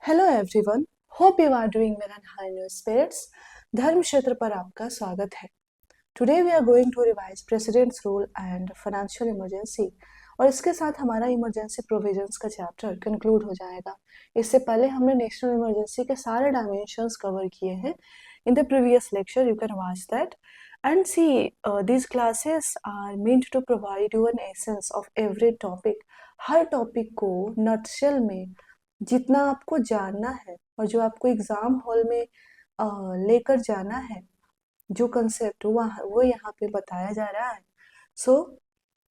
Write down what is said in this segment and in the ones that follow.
Hello everyone, hope you are doing well and high new spirits. Dharma Kshetra पर आपका स्वागत है। Today we are going to revise president's rule and financial emergency और इसके साथ हमारा इमरजेंसी प्रोविजंस का चैप्टर कंक्लूड हो जाएगा। इससे पहले हमने नेशनल इमरजेंसी के सारे डायमेंशंस कवर किए हैं। In the previous lecture you can watch that and see these classes are meant to provide you an essence of every topic। Her topic को नटशेल में जितना आपको जानना है और जो आपको एग्जाम हॉल में लेकर जाना है, जो कंसेप्ट वो यहाँ पे बताया जा रहा है। So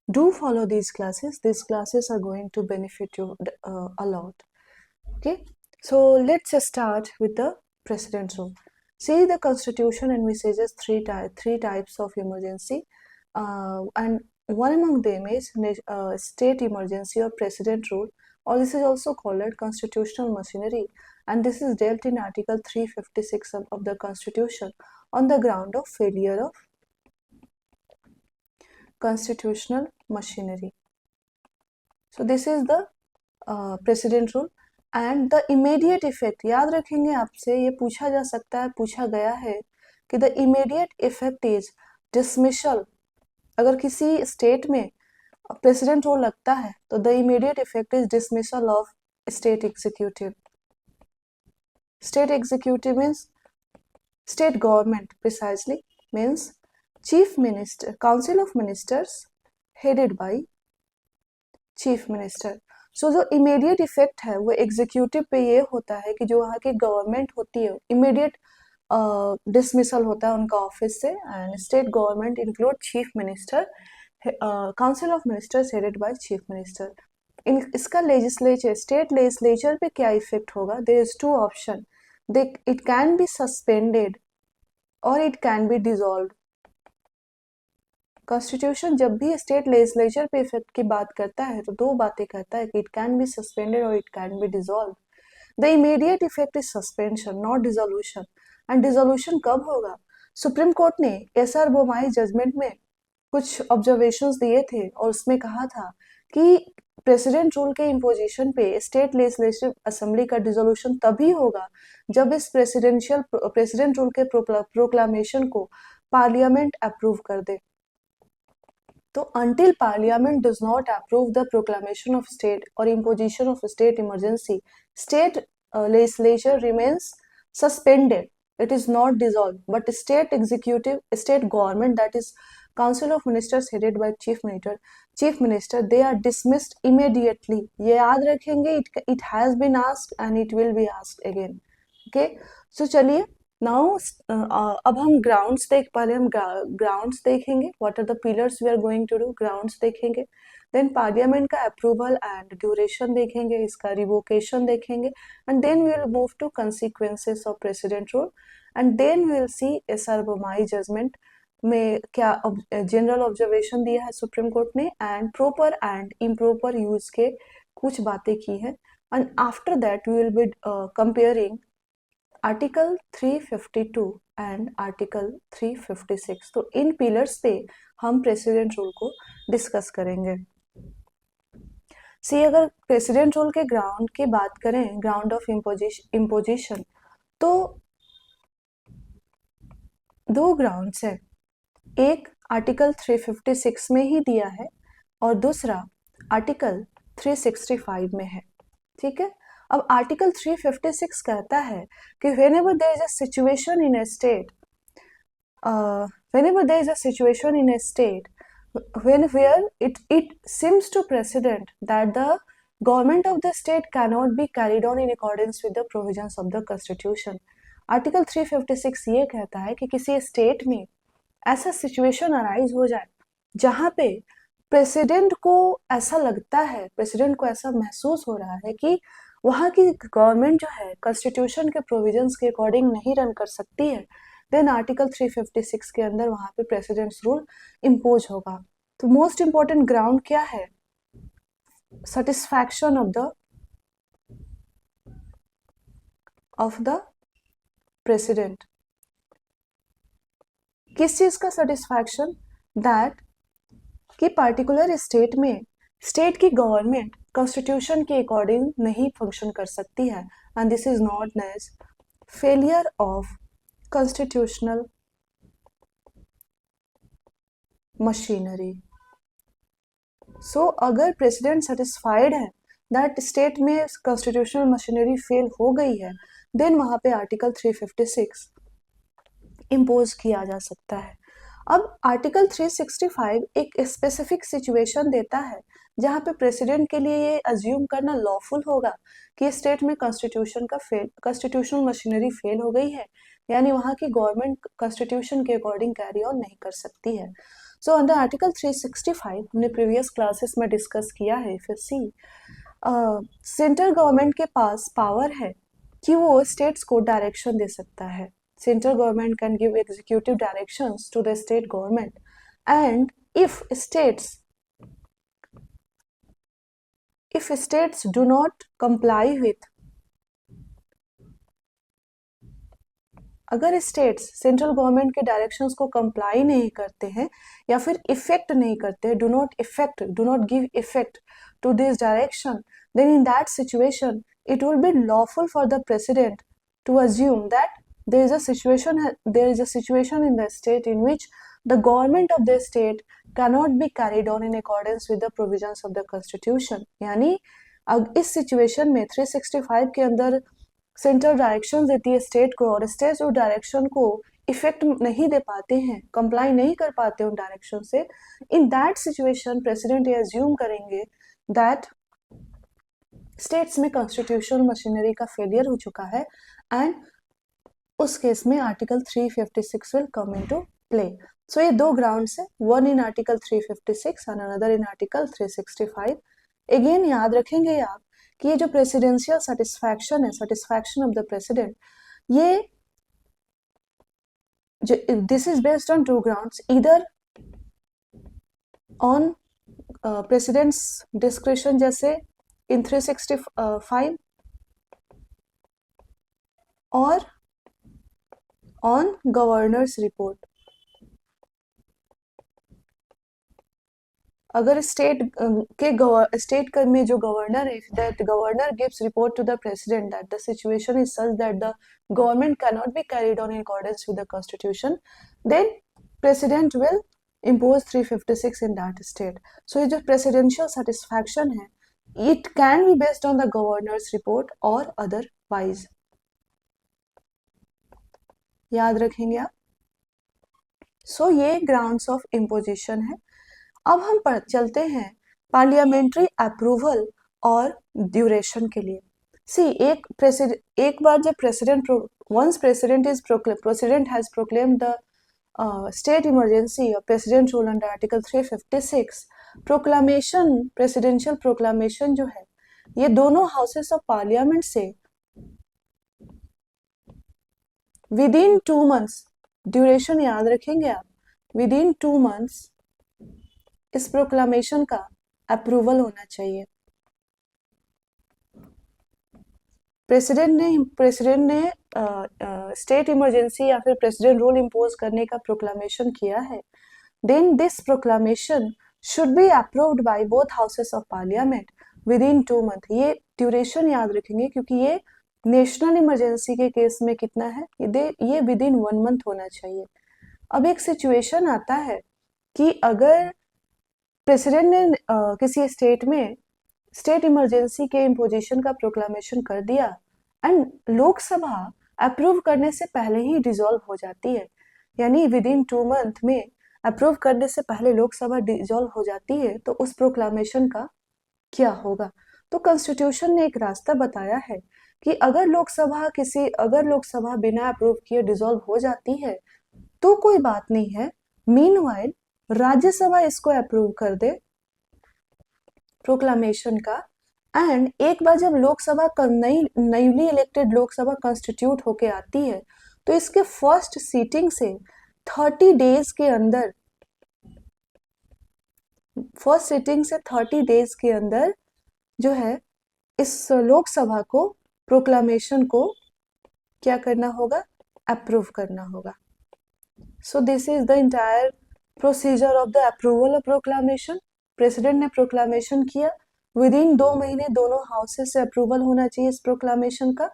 do follow these classes are going to benefit you a lot. Okay, so let's start with the president rule. See, the constitution envisages three types of emergency, and one among them is state emergency or president rule, or this is also called constitutional machinery, and this is dealt in article 356 of the constitution on the ground of failure of constitutional machinery. So this is the president rule and the immediate effect। याद रखेंगे, आपसे ये पूछा जा सकता है, पूछा गया है कि the immediate effect is dismissal। अगर किसी स्टेट में प्रेसिडेंट रूल लगता है तो the immediate effect is dismissal of state executive. State executive means state government, precisely means chief minister, council of ministers headed by chief minister. So जो immediate effect है वो executive पे ये होता है कि जो वहाँ की गवर्नमेंट होती है इमीडिएट डिसमिसल होता है उनका ऑफिस से। And state government include chief minister, council of ministers headed by chief minister. इसका लेजिस्लेचर, स्टेट लेजिस्लेचर पे क्या इफेक्ट होगा? There is two option, it can be suspended और it can be dissolved. Constitution जब भी state legislature पे effect की बात करता है तो दो बातें कहता है कि इट कैन बी सस्पेंडेड और it can B dissolve. The immediate effect is suspension, not dissolution. And dissolution कब होगा? सुप्रीम कोर्ट ने एसआर बोमाई जजमेंट में कुछ ऑब्जर्वेशंस दिए थे और उसमें कहा था कि प्रेसिडेंट रूल के इम्पोजिशन पे स्टेट लेजिस्लेटिव असेंबली का डिसोल्यूशन तभी होगा जब इस प्रेसिडेंट रूल के प्रोक्लामेशन को पार्लियामेंट अप्रूव कर दे। तो until parliament does not approve the proclamation of state or imposition of state emergency, state legislature remains suspended. It is not dissolved, but state executive, state government, that is council of ministers headed by chief minister, they are dismissed immediately. ये याद रखेंगे, it has been asked and it will be asked again. Okay, so चलिए now अब हम पहले हम grounds देखेंगे। What are the pillars we are going to do, grounds देखेंगे। देन पार्लियामेंट का अप्रूवल एंड ड्यूरेशन देखेंगे, इसका रिवोकेशन देखेंगे। And then we will move to consequences of president rule and then we will see SR Bommai judgment में क्या general observation दिया है supreme court ने and proper and improper use के कुछ बातें की है। And after that we will be comparing article 352 and article 356। तो इन पिलर्स पे हम प्रेसिडेंट रूल को डिस्कस करेंगे। सी, अगर प्रेसिडेंट रूल के ग्राउंड की बात करें, ग्राउंड ऑफ इम्पोजिशन, तो दो ग्राउंड्स है। एक आर्टिकल 356 में ही दिया है और दूसरा आर्टिकल 365 में है। ठीक है, अब आर्टिकल 356 कहता है कि whenever there is a situation in a state, whenever there is a situation in a state where it seems to precedent that the government of the state cannot be carried on in accordance with the provisions of the constitution। Article 356 ये कहता है कि किसी state में ऐसा situation arise हो जाए जहां पे प्रेसिडेंट को ऐसा लगता है, प्रेसिडेंट को ऐसा महसूस हो रहा है कि वहाँ की गवर्नमेंट जो है कॉन्स्टिट्यूशन के प्रोविजंस के अकॉर्डिंग नहीं रन कर सकती है, देन आर्टिकल 356 के अंदर वहाँ पे प्रेसिडेंट्स रूल इम्पोज होगा। तो मोस्ट इंपॉर्टेंट ग्राउंड क्या है? Satisfaction of the president. किस चीज का सेटिस्फैक्शन? दैट कि पार्टिकुलर स्टेट में स्टेट की गवर्नमेंट कॉन्स्टिट्यूशन के अकॉर्डिंग नहीं फंक्शन कर सकती है, and this is not as failure of constitutional machinery. So अगर प्रेसिडेंट सेटिस्फाइड है दैट स्टेट में कॉन्स्टिट्यूशनल मशीनरी फेल हो गई है, देन वहां पे आर्टिकल 356 इम्पोज किया जा सकता है। अब आर्टिकल 365 एक स्पेसिफिक सिचुएशन देता है जहां पे प्रेसिडेंट के लिए ये अज्यूम करना लॉफुल होगा कि स्टेट में कॉन्स्टिट्यूशनल मशीनरी फेल हो गई है, यानी वहां की गवर्नमेंट कॉन्स्टिट्यूशन के अकॉर्डिंग कैरी ऑन नहीं कर सकती है। सो अंडर आर्टिकल 365 हमने प्रीवियस क्लासेस में डिस्कस किया है, फिर सी सेंट्रल गवर्नमेंट के पास पावर है कि वो स्टेट्स को डायरेक्शन दे सकता है। Central government can give executive directions to the state government, and if states do not comply with, अगर स्टेट्स सेंट्रल गवर्नमेंट के डायरेक्शंस को कंप्लाई नहीं करते हैं या फिर इफेक्ट नहीं करते, do not give effect to this direction, then in that situation it will be lawful for the president to assume that there is a situation in the state in which the government of the state cannot be carried on in accordance with the provisions of the constitution। यानी अब इस सिचुएशन में 365 के अंदर central direction देती है state को, और स्टेट उस डायरेक्शन को इफेक्ट नहीं दे पाते हैं, कंप्लाई नहीं कर पाते उन डायरेक्शन से, इन दैट सिचुएशन प्रेसिडेंट ये अज्यूम करेंगे दैट स्टेट्स में कॉन्स्टिट्यूशनल मशीनरी का फेलियर हो चुका है, एंड उस केस में article 356 will come into play. So ये दो ग्राउंड्स है, one in article 356 and another in article 365। Again याद रखेंगे आप कि ये जो प्रेसिडेंशियल सेटिस्फैक्शन है, सेटिस्फैक्शन ऑफ द प्रेसिडेंट, ये this is based on two grounds, either on president's description जैसे इन 365 और ऑन गवर्नर्स रिपोर्ट। अगर स्टेट में जो गवर्नर है, that governor gives report to the president that the situation is such that the government can not be carried on in accordance with the constitution, then president will impose 356 in that state। so ये जो presidential satisfaction है, it can be based on the governor's report or otherwise। याद रखेंगे आप। so ये grounds of imposition है। अब हम चलते हैं पार्लियामेंट्री अप्रूवल और ड्यूरेशन के लिए। सी एक बार जब president has proclaim the state emergency और president rule under article 356, presidential proclamation जो है, ये दोनों हाउसेस ऑफ पार्लियामेंट से विद इन 2 months, ड्यूरेशन याद रखेंगे आप, विद इन 2 months इस प्रोक्लामेशन का अप्रूवल होना चाहिए। प्रेसिडेंट ने स्टेट इमरजेंसी या फिर प्रेसिडेंट रूल इम्पोज करने का प्रोक्लामेशन किया है, then this proclamation should be approved by both houses of parliament with in 2 months। ये ड्यूरेशन याद रखेंगे क्योंकि ये नेशनल इमरजेंसी के केस में कितना है, ये विद इन 1 month होना चाहिए। अब एक सिचुएशन आता है कि अगर प्रेसिडेंट ने किसी स्टेट में स्टेट इमरजेंसी के इम्पोजिशन का प्रोक्लामेशन कर दिया एंड लोकसभा अप्रूव करने से पहले ही डिसॉल्व हो जाती है, यानी विद इन 2 month में अप्रूव करने से पहले लोकसभा डिसॉल्व हो जाती है, तो उस प्रोक्लामेशन का क्या होगा। तो कॉन्स्टिट्यूशन ने एक रास्ता बताया है कि अगर लोकसभा बिना अप्रूव किए डिसॉल्व हो जाती है तो कोई बात नहीं है, मीनवाइल राज्यसभा इसको अप्रूव कर दे प्रोक्लामेशन का, एंड एक बार जब Lok Sabha newly elected Lok Sabha constitute होके आती है तो इसके फर्स्ट सीटिंग से 30 डेज के अंदर जो है इस लोकसभा को प्रोक्लामेशन को क्या करना होगा, अप्रूव करना होगा। So this is the entire procedure of the approval of proclamation। President ने प्रोक्लामेशन किया, विद इन 2 महीने दोनों हाउसेस से अप्रूवल होना चाहिए इस प्रोक्लामेशन का।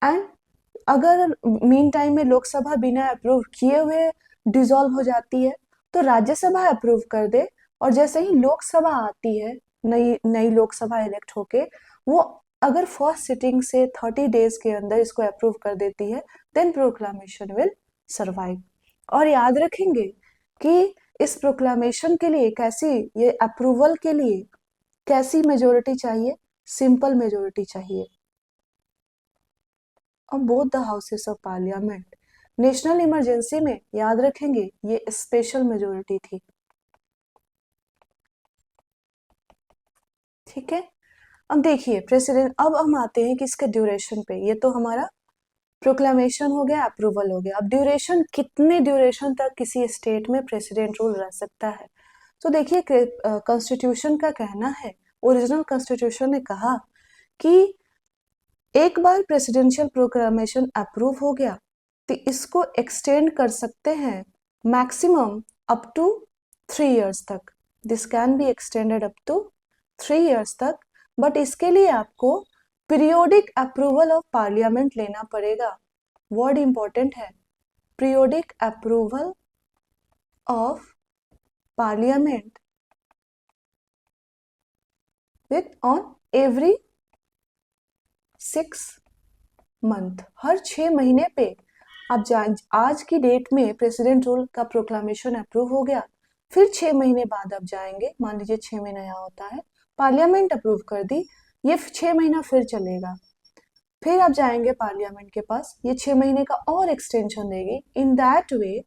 एंड अगर मीन टाइम में लोकसभा बिना अप्रूव किए हुए डिसॉल्व हो जाती है तो राज्यसभा अप्रूव कर दे, और जैसे ही लोकसभा आती है, नई नई लोकसभा इलेक्ट होके, वो अगर फर्स्ट सिटिंग से 30 डेज के अंदर इसको अप्रूव कर देती है, देन प्रोक्लामेशन विल सर्वाइव। और याद रखेंगे कि इस प्रोक्लामेशन के लिए कैसी, ये अप्रूवल के लिए कैसी मेजोरिटी चाहिए, सिंपल मेजोरिटी चाहिए और both the houses of parliament. National emergency में याद रखेंगे ये स्पेशल मेजोरिटी थी, ठीक है। अब देखिए प्रेसिडेंट, अब हम आते हैं कि इसके ड्यूरेशन पे। ये तो हमारा प्रोक्लामेशन हो गया, अप्रूवल हो गया। अब ड्यूरेशन, कितने ड्यूरेशन तक किसी स्टेट में प्रेसिडेंट रूल रह सकता है। तो देखिए कॉन्स्टिट्यूशन का कहना है, ओरिजिनल कॉन्स्टिट्यूशन ने कहा कि एक बार प्रेसिडेंशियल प्रोक्लामेशन अप्रूव हो गया तो इसको एक्सटेंड कर सकते हैं मैक्सिमम अप टू 3 इयर्स तक। This can be extended up to 3 years तक, बट इसके लिए आपको पीरियोडिक अप्रूवल ऑफ पार्लियामेंट लेना पड़ेगा। वर्ड इंपॉर्टेंट है, periodic approval of parliament with on every 6 month, हर 6 महीने पे। अब आज की डेट में प्रेसिडेंट रूल का प्रोक्लामेशन अप्रूव हो गया, फिर 6 महीने बाद अब जाएंगे, मान लीजिए 6 महीना यहाँ होता है, पार्लियामेंट अप्रूव कर दी, ये 6 महीना फिर चलेगा, फिर आप जाएंगे पार्लियामेंट के पास, ये 6 महीने का और एक्सटेंशन देगी। In that way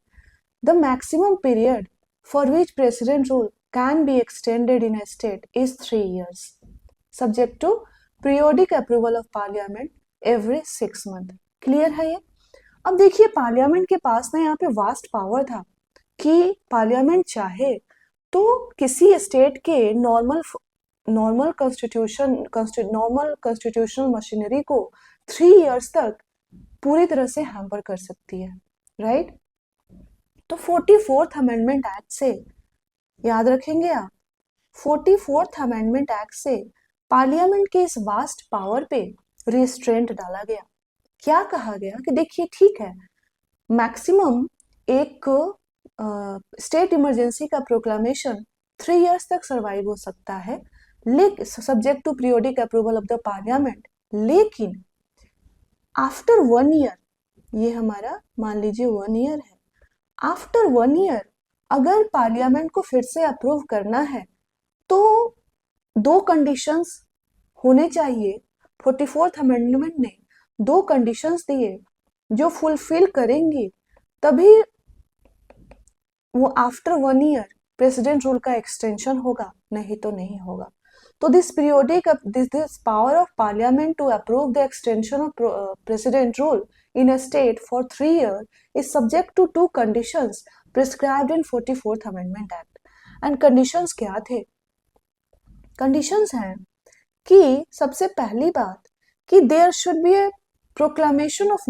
the maximum period for which president rule can be extended in a state is 3 years, subject to periodic approval of parliament every 6 month. Clear है ये। अब देखिए पार्लियामेंट के पास ना यहाँ पे वास्ट पावर था कि पार्लियामेंट चाहे तो किसी स्टेट के नॉर्मल कॉन्स्टिट्यूशनल मशीनरी को 3 इयर्स तक पूरी तरह से हैम्पर कर सकती है, राइट। तो 44th अमेंडमेंट एक्ट से, याद रखेंगे आप, 44th अमेंडमेंट एक्ट से पार्लियामेंट के इस वास्ट पावर पे रिस्ट्रेंट डाला गया। क्या कहा गया कि देखिए ठीक है, मैक्सिमम एक स्टेट इमरजेंसी का प्रोक्लामेशन 3 इयर्स तक सरवाइव हो सकता है, लेकिन subject to periodic approval of the parliament, लेकिन आफ्टर 1 ईयर, ये हमारा मान लीजिए 1 ईयर है, आफ्टर 1 ईयर अगर पार्लियामेंट को फिर से अप्रूव करना है तो 2 कंडीशंस होने चाहिए। 44th अमेंडमेंट ने 2 कंडीशंस दिए जो फुलफिल करेंगी तभी वो आफ्टर 1 ईयर प्रेसिडेंट रूल का एक्सटेंशन होगा, नहीं तो नहीं होगा। तो this power of parliament to approve the extension of president rule in a state for 3 years is subject to 2 conditions prescribed in 44th Amendment Act. And conditions क्या थे? Conditions हैं कि सबसे पहली बात कि there should be a proclamation of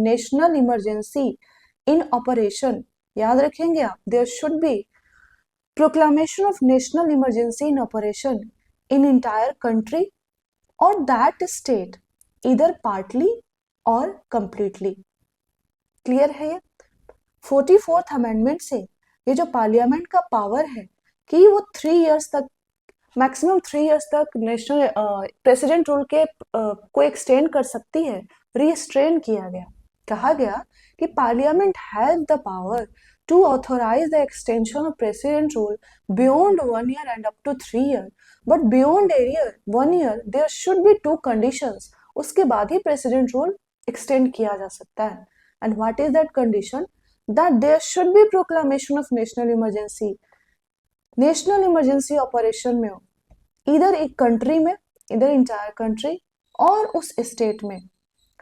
national emergency in operation। याद रखेंगे आप, there should be proclamation of national emergency in operation in entire country or that state either partly or completely। Clear है ये। 44th अमेंडमेंट से ये जो parliament का power है कि वो 3 इयर्स तक, मैक्सिमम 3 इयर्स तक नेशनल प्रेसिडेंट रूल के को एक्सटेंड कर सकती है, रिस्ट्रेन किया गया। कहा गया कि parliament has the power to authorise the extension of president rule beyond 1 year and up to 3 years, but beyond 1 year there should be 2 conditions, उसके बाद ही प्रेसिडेंट रूल एक्सटेंड किया जा सकता है। And what is that condition? That there should be proclamation of national emergency. National emergency operation में हो, इधर एक कंट्री में, इधर इंटायर कंट्री और उस स्टेट में।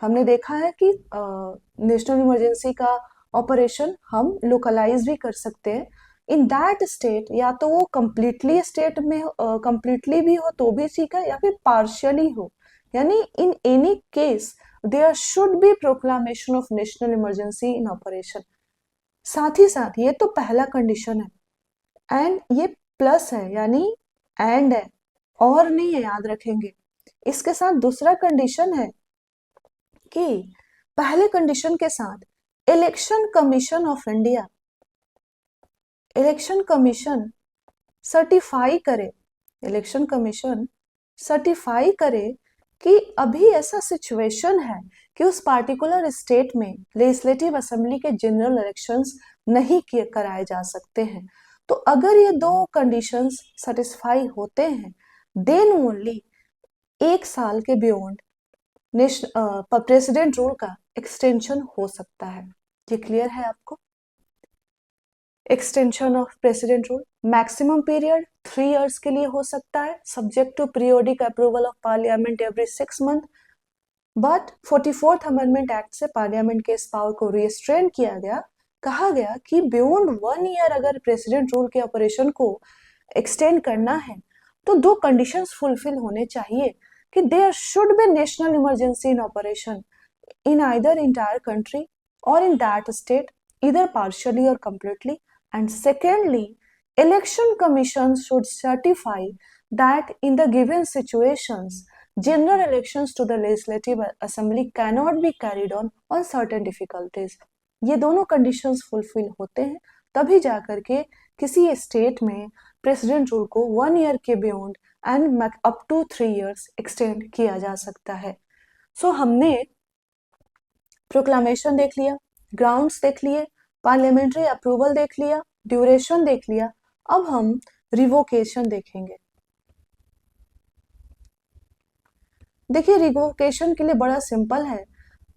हमने देखा है कि नेशनल इमरजेंसी का ऑपरेशन हम लोकलाइज भी कर सकते हैं इन दैट स्टेट, या तो वो कंप्लीटली स्टेट में कंप्लीटली भी हो तो भी ठीक है, या फिर पार्शियली हो, यानी in any case there should be proclamation of national emergency in operation. साथ ही साथ ये तो पहला कंडीशन है, एंड ये प्लस है यानी एंड है और नहीं है, याद रखेंगे। इसके साथ दूसरा कंडीशन है कि पहले कंडीशन के साथ election commission of India, election commission certify करे, इलेक्शन कमीशन सर्टिफाई करे कि अभी ऐसा सिचुएशन है कि उस पार्टिकुलर स्टेट में लेजिस्लेटिव असेंबली के जनरल इलेक्शंस नहीं किए कराए जा सकते हैं। तो अगर ये दो कंडीशंस सेटिस्फाई होते हैं देन ओनली 1 साल के बियॉन्ड प्रेसिडेंट रूल का एक्सटेंशन हो सकता है। ये क्लियर है आपको? Extension of president rule maximum period 3 years के लिए हो सकता है, subject to periodic approval of parliament every 6 month. But 44th amendment act से पार्लियामेंट के इस पावर को रिस्ट्रेन किया गया। कहा गया कि बियॉन्ड 1 ईयर अगर प्रेसिडेंट रूल के ऑपरेशन को एक्सटेंड करना है तो 2 कंडीशंस फुलफिल होने चाहिए कि there should be national emergency in operation in either entire country or in that state, either partially or completely. And secondly, election commissions should certify that in the given situations, general elections to the legislative assembly cannot be carried on certain difficulties. ये दोनों conditions fulfill होते हैं तभी जाकर के किसी state में president rule को 1 ईयर के beyond and up to 3 years extend किया जा सकता है। सो हमने प्रोक्लामेशन देख लिया, ग्राउंड्स देख लिए, पार्लियामेंट्री अप्रूवल देख लिया, ड्यूरेशन देख लिया। अब हम रिवोकेशन देखेंगे। देखिए रिवोकेशन के लिए बड़ा सिंपल है।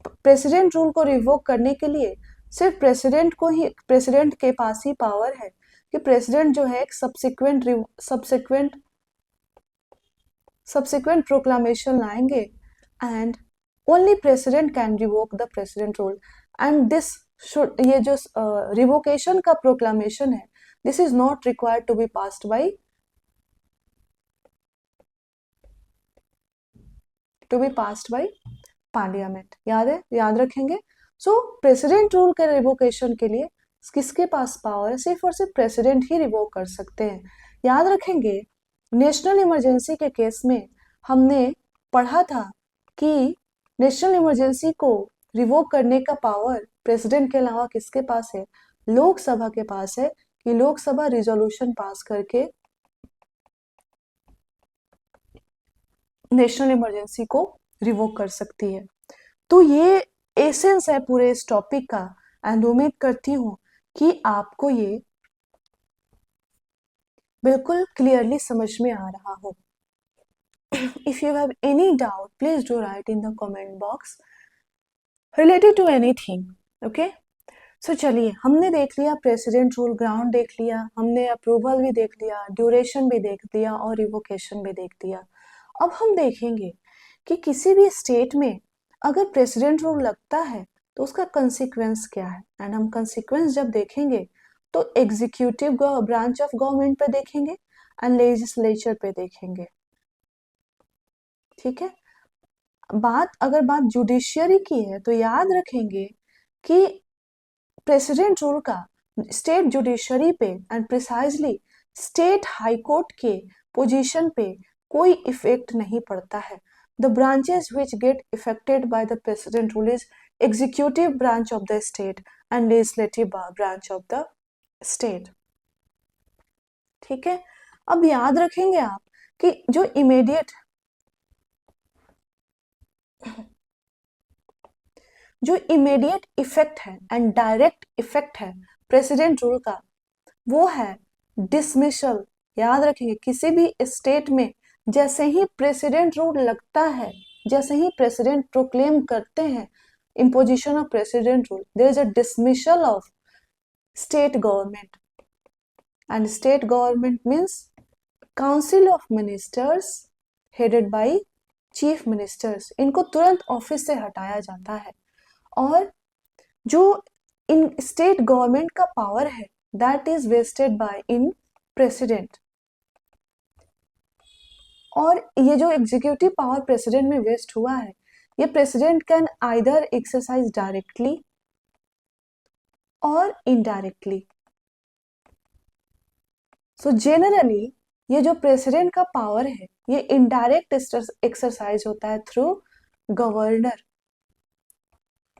प्रेसिडेंट रूल को रिवोक करने के लिए सिर्फ प्रेसिडेंट के पास ही पावर है कि प्रेसिडेंट जो है एक सब्सिक्वेंट प्रोक्लामेशन लाएंगे and only president can revoke the president rule and this should ये जो revocation का proclamation है this is not required to be passed by parliament। याद रखेंगे। सो प्रेसिडेंट रूल के रिवोकेशन के लिए किसके पास पावर है? सिर्फ और सिर्फ प्रेसिडेंट ही रिवोक कर सकते हैं। याद रखेंगे नेशनल इमरजेंसी के केस में हमने पढ़ा था कि नेशनल इमरजेंसी को रिवोक करने का पावर प्रेसिडेंट के अलावा किसके पास है? लोकसभा के पास है कि लोकसभा रिजोल्यूशन पास करके नेशनल इमरजेंसी को रिवोक कर सकती है। तो ये एसेंस है पूरे इस टॉपिक का एंड उम्मीद करती हूँ कि आपको ये बिल्कुल क्लियरली समझ में आ रहा हो। If you have any doubt, please do write in the comment box related to anything. Okay? So चलिए हमने देख लिया प्रेसिडेंट रूल, ग्राउंड देख लिया, हमने अप्रूवल भी देख लिया, ड्यूरेशन भी देख लिया और रिवोकेशन भी देख लिया। अब हम देखेंगे कि किसी भी स्टेट में अगर प्रेसिडेंट रूल लगता है तो उसका कंसिक्वेंस क्या है। एंड हम कंसिक्वेंस जब देखेंगे तो एग्जीक्यूटिव ब्रांच ऑफ गवर्नमेंट पे देखेंगे एंड लेजिस्लेचर पे देखेंगे। ठीक है, अगर बात जुडिशियरी की है तो याद रखेंगे कि प्रेसिडेंट रूल का स्टेट जुडिशरी पे and precisely state high court के पोजीशन पे कोई इफेक्ट नहीं पड़ता है। The branches which get affected by the president rule is executive branch of the state and legislative branch of the state. ठीक है, अब याद रखेंगे आप कि जो इमीडिएट इफेक्ट है एंड डायरेक्ट इफेक्ट है प्रेसिडेंट रूल का वो है डिसमिसल। याद रखेंगे किसी भी स्टेट में जैसे ही प्रेसिडेंट रूल लगता है, जैसे ही प्रेसिडेंट प्रोक्लेम करते हैं imposition of president rule, there is a dismissal of state government and state government means council of ministers headed by chief ministers। इनको तुरंत ऑफिस से हटाया जाता है और जो इन स्टेट गवर्नमेंट का पावर है that is vested by in president. और ये जो एग्जीक्यूटिव पावर प्रेसिडेंट में वेस्ट हुआ है ये president can either exercise directly और इनडायरेक्टली। सो जेनरली ये जो प्रेसिडेंट का पावर है ये इनडायरेक्ट एक्सरसाइज होता है थ्रू गवर्नर।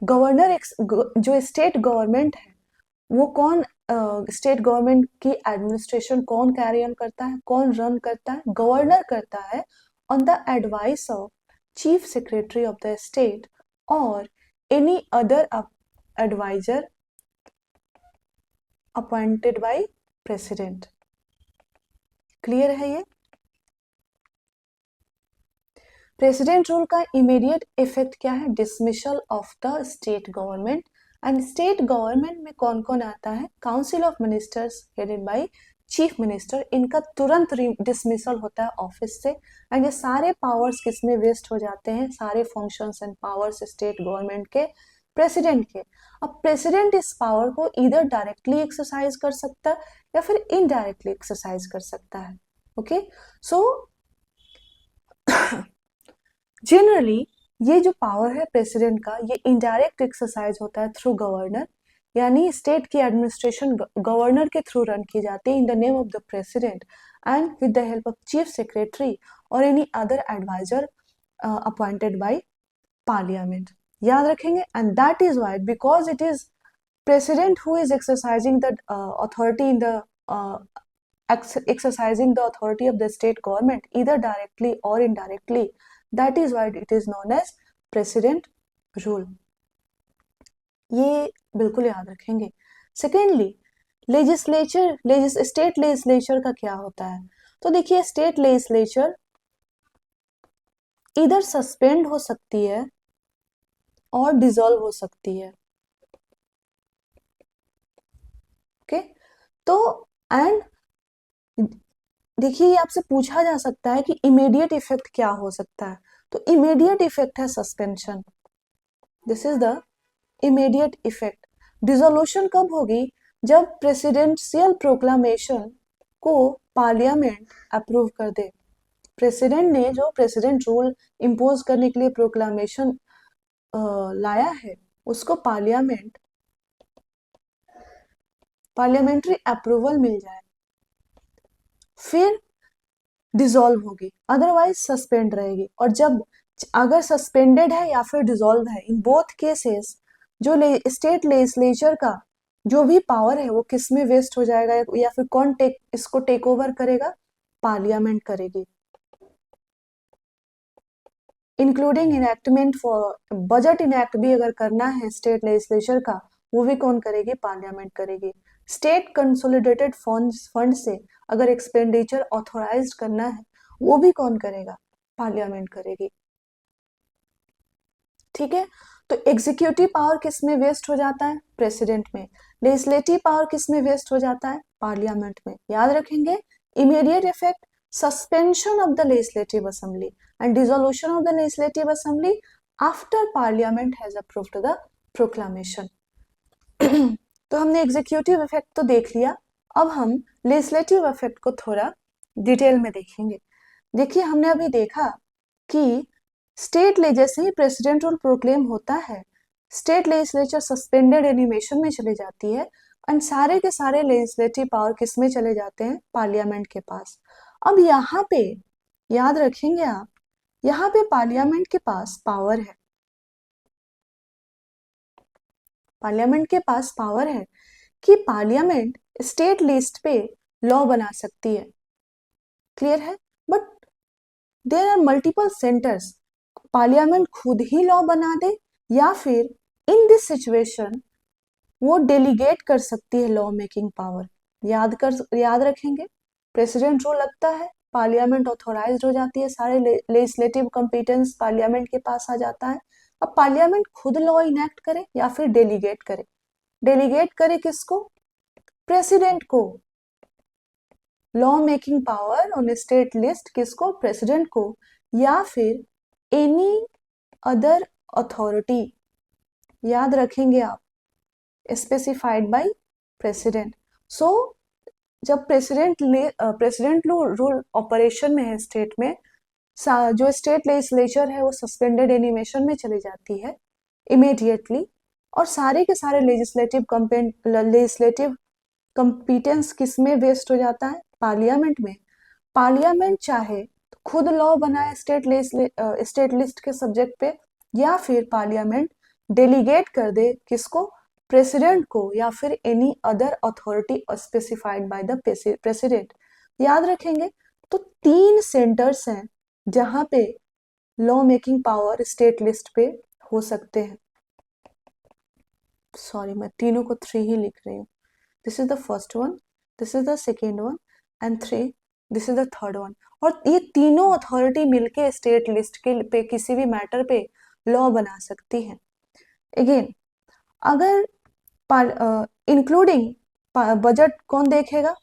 गवर्नर जो स्टेट गवर्नमेंट है वो कौन, स्टेट गवर्नमेंट की एडमिनिस्ट्रेशन कौन कैरी ऑन करता है, कौन रन करता है, गवर्नर करता है on the advice of chief secretary of the state और any other adviser appointed by president. Clear है ये? प्रेसिडेंट रूल का इमीडिएट इफेक्ट क्या है? Dismissal of the state government. And state government में कौन कौन आता है? Council of ministers headed by chief minister, इनका तुरंत डिसमिसल होता है ऑफिस से। एंड ये सारे पावर्स किसमें वेस्ट हो जाते हैं? सारे functions and powers state government के प्रेसिडेंट के। अब प्रेसिडेंट इस पावर को इधर डायरेक्टली एक्सरसाइज कर सकता है या फिर इनडायरेक्टली एक्सरसाइज कर सकता है। ओके, सो जनरली ये जो पावर है प्रेसिडेंट का ये इनडायरेक्ट एक्सरसाइज होता है थ्रू गवर्नर, यानी स्टेट की एडमिनिस्ट्रेशन गवर्नर के थ्रू रन की जाती है in the name of the president and with the help of chief secretary और any other adviser appointed by parliament. याद रखेंगे। And that is why because it is president who is exercising the authority in the exercising the authority of the state government either directly or indirectly, that is why it is known as president rule। ये बिल्कुल याद रखेंगे। Secondly legislature, state legislature का क्या होता है? तो देखिए स्टेट लेजिस्लेचर इधर सस्पेंड हो सकती है और डिसॉल्व हो सकती है। ओके, तो एंड देखिए ये आपसे पूछा जा सकता है कि इमीडिएट इफेक्ट क्या हो सकता है? तो इमीडिएट इफेक्ट है suspension, this is the immediate effect. Dissolution कब होगी? जब प्रेसिडेंशियल प्रोक्लामेशन को पार्लियामेंट अप्रूव कर दे। प्रेसिडेंट ने जो प्रेसिडेंट रूल इम्पोज करने के लिए प्रोक्लामेशन लाया है उसको पार्लियामेंट्री अप्रूवल मिल जाए फिर डिसॉल्व होगी, अदरवाइज सस्पेंड रहेगी। और जब अगर सस्पेंडेड है या फिर डिसॉल्व है, इन बोथ केसेस जो स्टेट लेजिस्लेचर का जो भी पावर है वो किस में वेस्ट हो जाएगा या फिर कौन इसको टेक ओवर करेगा? पार्लियामेंट करेगी। Including enactment for budget enact भी अगर करना है स्टेट लेजिस्लेचर का, वो भी कौन करेगी? पार्लियामेंट करेगी। स्टेट कंसोलिडेटेड फंड से अगर एक्सपेंडिचर ऑथोराइज करना है वो भी कौन करेगा? पार्लियामेंट करेगी। ठीक है, तो एग्जीक्यूटिव पावर किस में वेस्ट हो जाता है? प्रेसिडेंट में। लेजिस्लेटिव पावर किस में वेस्ट हो जाता है? पार्लियामेंट में। याद रखेंगे, immediate effect suspension of the legislative assembly and dissolution of the legislative assembly after parliament has approved the proclamation. तो हमने एग्जीक्यूटिव इफेक्ट तो देख लिया, अब हम लेजिस्लेटिव इफेक्ट को थोड़ा डिटेल में देखेंगे। देखिए हमने अभी देखा कि स्टेट जैसे ही प्रेसिडेंट रूल प्रोक्लेम होता है स्टेट लेजिस्लेचर सस्पेंडेड एनिमेशन में चले जाती है एंड सारे के सारे लेजिस्लेटिव पावर किस में चले जाते हैं? पार्लियामेंट के पास। अब यहाँ पे याद रखेंगे आप, यहाँ पे पार्लियामेंट के पास पावर है, पार्लियामेंट के पास पावर है कि पार्लियामेंट स्टेट लिस्ट पे लॉ बना सकती है। क्लियर है? But there are multiple centres, parliament खुद ही लॉ बना दे या फिर इन दिस सिचुएशन वो डेलीगेट कर सकती है लॉ मेकिंग पावर। याद रखेंगे, प्रेसिडेंट रूल लगता है, पार्लियामेंट ऑथोराइज्ड हो जाती है, सारे लेजिस्लेटिव कॉम्पिटेंस पार्लियामेंट के पास आ जाता है। अब पार्लियामेंट खुद लॉ इनेक्ट करे या फिर डेलीगेट करे। डेलीगेट करे किसको? प्रेसिडेंट को। Law making power on state list किसको? प्रेसिडेंट को। या फिर एनी अदर अथॉरिटी, याद रखेंगे आप, स्पेसिफाइड बाय प्रेसिडेंट। सो जब प्रेसिडेंट रूल ऑपरेशन में है स्टेट में, जो स्टेट लेजिस्लेचर है वो सस्पेंडेड एनिमेशन में चली जाती है इमीडिएटली और सारे के सारे लेजिस्लेटिव कॉम्पिटेंस किस में वेस्ट हो जाता है? पार्लियामेंट में पार्लियामेंट चाहे तो खुद लॉ बनाए स्टेट लिस्ट के सब्जेक्ट पे, या फिर पार्लियामेंट डेलीगेट कर दे किसको, प्रेसिडेंट को, या फिर any other authority specified by the president. याद रखेंगे तो 3 सेंटर्स हैं जहां पे law making power state list पे हो सकते हैं। सॉरी, मैं तीनों को 3 ही लिख रही हूँ। This is the first one, this is the second one and 3, this is the third one. और ये तीनों अथॉरिटी मिलके स्टेट लिस्ट के पे किसी भी मैटर पे लॉ बना सकती है। अगेन, अगर इंक्लूडिंग बजट कौन देखेगा,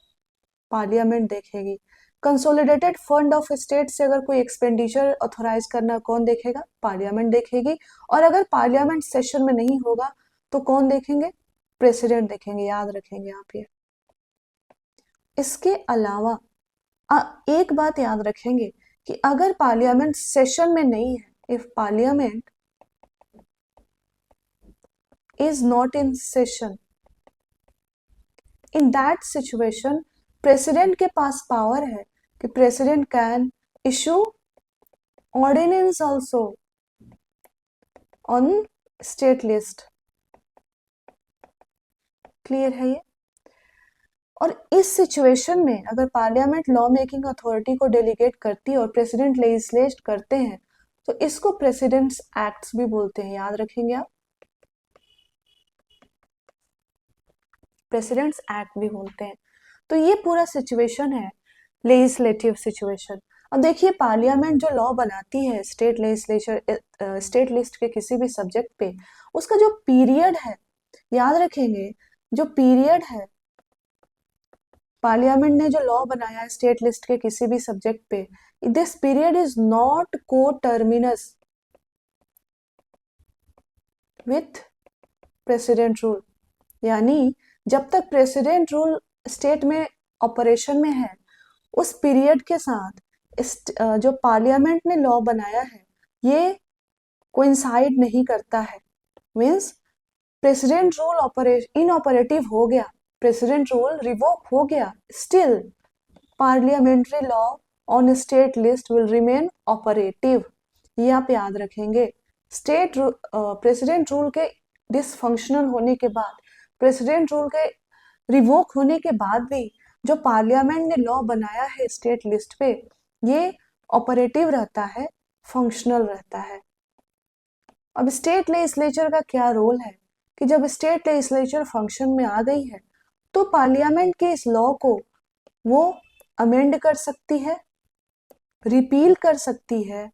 पार्लियामेंट देखेगी। कंसोलिडेटेड फंड ऑफ स्टेट से अगर कोई एक्सपेंडिचर ऑथोराइज करना कौन देखेगा, पार्लियामेंट देखेगी। और अगर पार्लियामेंट सेशन में नहीं होगा तो कौन देखेंगे, प्रेसिडेंट देखेंगे। याद रखेंगे आप ये। इसके अलावा एक बात याद रखेंगे कि अगर पार्लियामेंट सेशन में नहीं है, if parliament is not in session, in that situation president के पास पावर है कि president can issue ordinance also on state list. Clear है ये। और इस सिचुएशन में अगर पार्लियामेंट लॉ मेकिंग अथॉरिटी को डेलीगेट करती है और प्रेसिडेंट लेजिस्लेट करते हैं तो इसको प्रेसिडेंट्स एक्ट्स भी बोलते हैं। याद रखेंगे आप, प्रेसिडेंट्स एक्ट भी बोलते हैं। तो ये पूरा सिचुएशन है लेजिस्लेटिव सिचुएशन। अब देखिए, पार्लियामेंट जो लॉ बनाती है स्टेट लेजिस्लेचर स्टेट लिस्ट के किसी भी सब्जेक्ट पे, उसका जो पीरियड है, याद रखेंगे जो पीरियड है, पार्लियामेंट ने जो लॉ बनाया है स्टेट लिस्ट के किसी भी सब्जेक्ट पे, दिस पीरियड इज नॉट को टर्मिनस विथ प्रेसिडेंट रूल। यानी जब तक प्रेसिडेंट रूल स्टेट में ऑपरेशन में है, उस पीरियड के साथ जो पार्लियामेंट ने लॉ बनाया है ये कोइंसाइड नहीं करता है। मीन्स प्रेसिडेंट रूल इनऑपरेटिव हो गया, प्रेसिडेंट रूल रिवोक हो गया, still parliamentary law on state list will remain operative. ये आप याद रखेंगे। स्टेट प्रेसिडेंट रूल के डिसफंक्शनल होने के बाद, प्रेसिडेंट रूल के रिवोक होने के बाद भी जो पार्लियामेंट ने लॉ बनाया है स्टेट लिस्ट पे, ये ऑपरेटिव रहता है, फंक्शनल रहता है। अब स्टेट लेजिस्लेचर का क्या रोल है कि जब स्टेट लेजिस्लेचर फंक्शन में आ गई है तो पार्लियामेंट के इस लॉ को वो अमेंड कर सकती है, रिपील कर सकती है,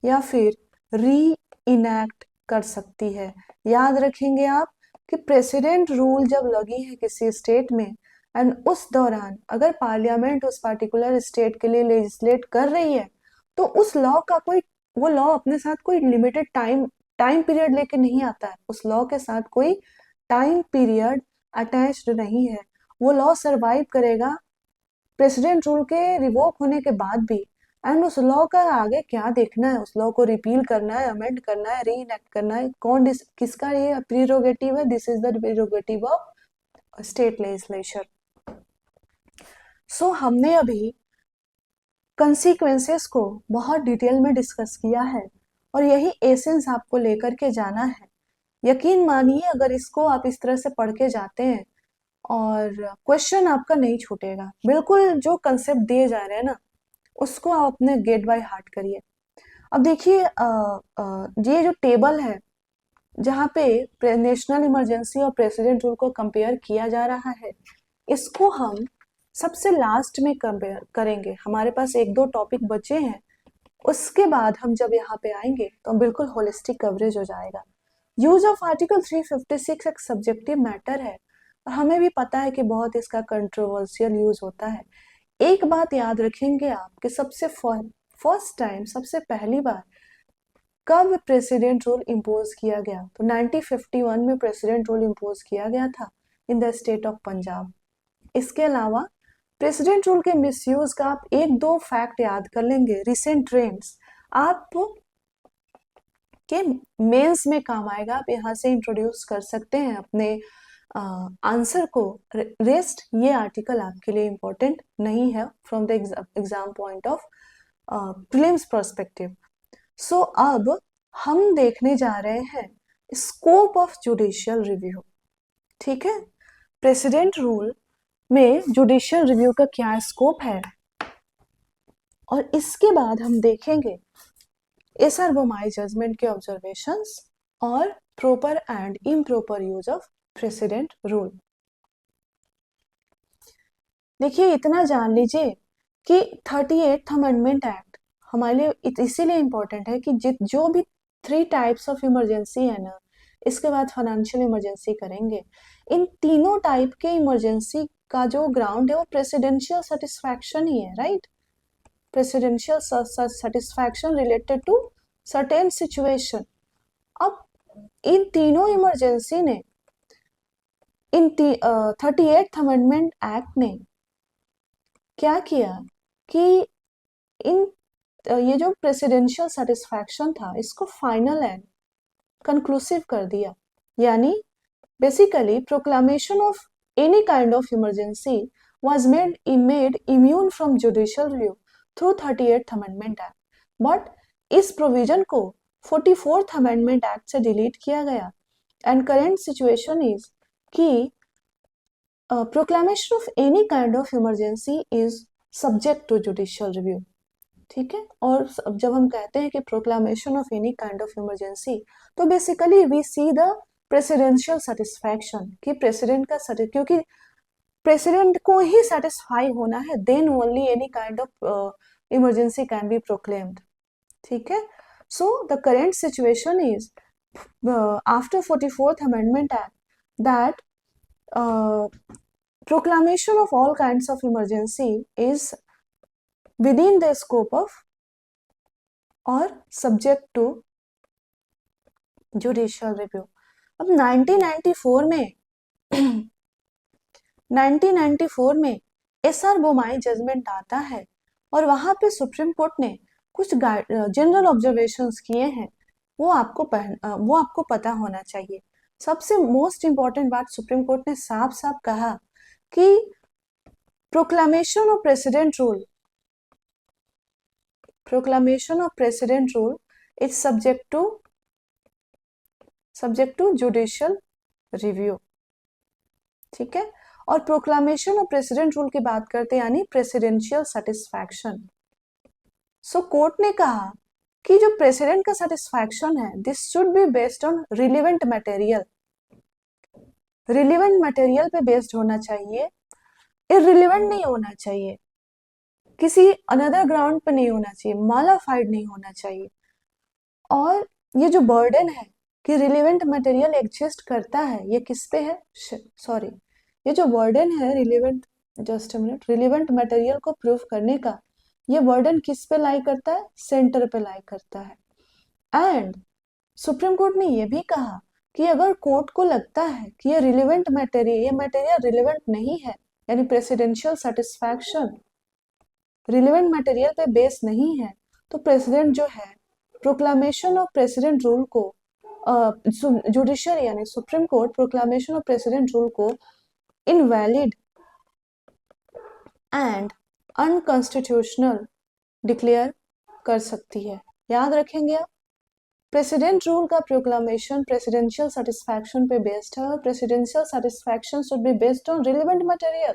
या फिर री इनैक्ट कर सकती है। याद रखेंगे आप कि प्रेसिडेंट रूल जब लगी है किसी स्टेट में एंड उस दौरान अगर पार्लियामेंट उस पार्टिकुलर स्टेट के लिए लेजिस्लेट कर रही है तो उस लॉ का वो लॉ अपने साथ कोई लिमिटेड टाइम पीरियड लेके नहीं आता है। उस लॉ के साथ कोई टाइम पीरियड अटैच्ड नहीं है। वो लॉ सरवाइव करेगा प्रेसिडेंट रूल के रिवोक होने के बाद भी। एंड उस लॉ का आगे क्या देखना है, उस लॉ को रिपील करना है, अमेंड करना है, री इनेक्ट करना है, किसका ये प्रीरोगेटिव है, this is the prerogative of state legislature. So हमने अभी कंसीक्वेंसेस को बहुत डिटेल में डिस्कस किया है और यही एसेंस आपको लेकर के जाना है। यकीन मानिए अगर इसको आप इस तरह से पढ़ के जाते हैं और क्वेश्चन आपका नहीं छूटेगा। बिल्कुल जो कंसेप्ट दिए जा रहे हैं ना उसको आप अपने गेट बाय हार्ट करिए। अब देखिए ये जो टेबल है जहाँ पे नेशनल इमरजेंसी और प्रेसिडेंट रूल को कंपेयर किया जा रहा है, इसको हम सबसे लास्ट में कंपेयर करेंगे। हमारे पास 1-2 टॉपिक बचे हैं, उसके बाद हम जब यहाँ पे आएंगे तो बिल्कुल होलिस्टिक कवरेज हो जाएगा। यूज ऑफ आर्टिकल 356 एक सब्जेक्टिव मैटर है और हमें भी पता है कि बहुत इसका कंट्रोवर्शियल यूज होता है। एक बात याद रखेंगे आप कि सबसे फर्स्ट टाइम, सबसे पहली बार कब प्रेसिडेंट रूल इम्पोज किया गया, तो 1951 में प्रेसिडेंट रूल इम्पोज किया गया था in the state of Punjab. इसके अलावा प्रेसिडेंट रूल के मिसयूज का आप 1-2 फैक्ट याद कर लेंगे, रिसेंट ट्रेंड्स आप के मेंस में काम आएगा, आप यहाँ से इंट्रोड्यूस कर सकते हैं अपने आंसर को रेस्ट, ये आर्टिकल आपके लिए इम्पोर्टेंट नहीं है from the exam point of prelims perspective. So अब हम देखने जा रहे हैं स्कोप ऑफ जुडिशियल रिव्यू। ठीक है, प्रेसिडेंट रूल में जुडिशियल रिव्यू का क्या स्कोप है, और इसके बाद हम देखेंगे एसआर बोमाई जजमेंट के ऑब्जर्वेशंस और proper and improper use of president rule. देखिए, इतना जान लीजिए कि 38th अमेंडमेंट एक्ट हमारे लिए इसीलिए इम्पोर्टेंट है कि जो भी 3 टाइप्स ऑफ इमरजेंसी है ना, इसके बाद फाइनेंशियल इमरजेंसी करेंगे, इन तीनों टाइप के इमरजेंसी का जो ग्राउंड है वो प्रेसिडेंशियल सेटिस्फैक्शन ही है, right. Presidential satisfaction related to certain situation. अब इन तीनों इमरजेंसी ने इन 38th अमेंडमेंट एक्ट ने क्या किया कि इन ये जो प्रेसिडेंशियल सेटिस्फैक्शन था इसको फाइनल एंड कंक्लूसिव कर दिया। यानी basically proclamation of any kind of emergency was made immune from judicial review through 38th amendment act. But इस प्रोविजन को 44th अमेंडमेंट एक्ट से डिलीट किया गया एंड करेंट सिचुएशन इज कि proclamation of any kind of emergency is subject to judicial review. ठीक है, और जब हम कहते हैं कि proclamation of any kind of emergency, तो basically we see the presidential satisfaction कि प्रेसिडेंट का क्योंकि प्रेसिडेंट को ही सेटिस्फाई होना है, then only any kind of emergency can be proclaimed. ठीक है, so the current situation is after 44th amendment act that proclamation of all kinds of emergency is within the scope of or subject to judicial review। अब 1994 में SR Bommai judgement आता है और वहां पे supreme court ने कुछ जनरल ऑब्जर्वेशंस किए हैं, वो आपको पता होना चाहिए। सबसे मोस्ट इंपॉर्टेंट बात, सुप्रीम कोर्ट ने साफ साफ कहा कि proclamation of president rule is subject to judicial review. ठीक है, और प्रोक्लामेशन ऑफ प्रेसिडेंट रूल की बात करते यानी प्रेसिडेंशियल सेटिस्फैक्शन। सो कोर्ट ने कहा कि जो प्रेसिडेंट का सेटिस्फैक्शन है this should be based on relevant material. Relevant material पे बेस्ड होना चाहिए, इररिलेवेंट नहीं होना चाहिए, किसी अनदर ग्राउंड पे नहीं होना चाहिए, मॉडिफाइड नहीं होना चाहिए। और ये जो बर्डन है कि रिलेवेंट मटेरियल एग्जिस्ट करता है, ये किस पे है, सॉरी, ये जो बर्डन है रिलेवेंट मटेरियल को प्रूव करने का, ये बर्डन किस पे लाई करता है, सेंटर पे लाई करता है। एंड सुप्रीम कोर्ट ने ये भी कहा कि अगर कोर्ट को लगता है कि ये मटेरियल रिलेवेंट नहीं है, यानी प्रेसिडेंशियल सेटिस्फैक्शन रिलेवेंट मटेरियल पे बेस नहीं है, तो प्रेसिडेंट जो है प्रोक्लामेशन ऑफ प्रेसिडेंट रूल को जुडिशियरी यानी supreme court proclamation of president rule को इनवैलिड एंड अनकॉन्स्टिट्यूशनल डिक्लेयर कर सकती है। याद रखेंगे आप, प्रेसिडेंट रूल का प्रोक्लामेशन प्रेसिडेंशियल सेटिस्फैक्शन पे बेस्ड है और presidential satisfaction should be based on relevant material.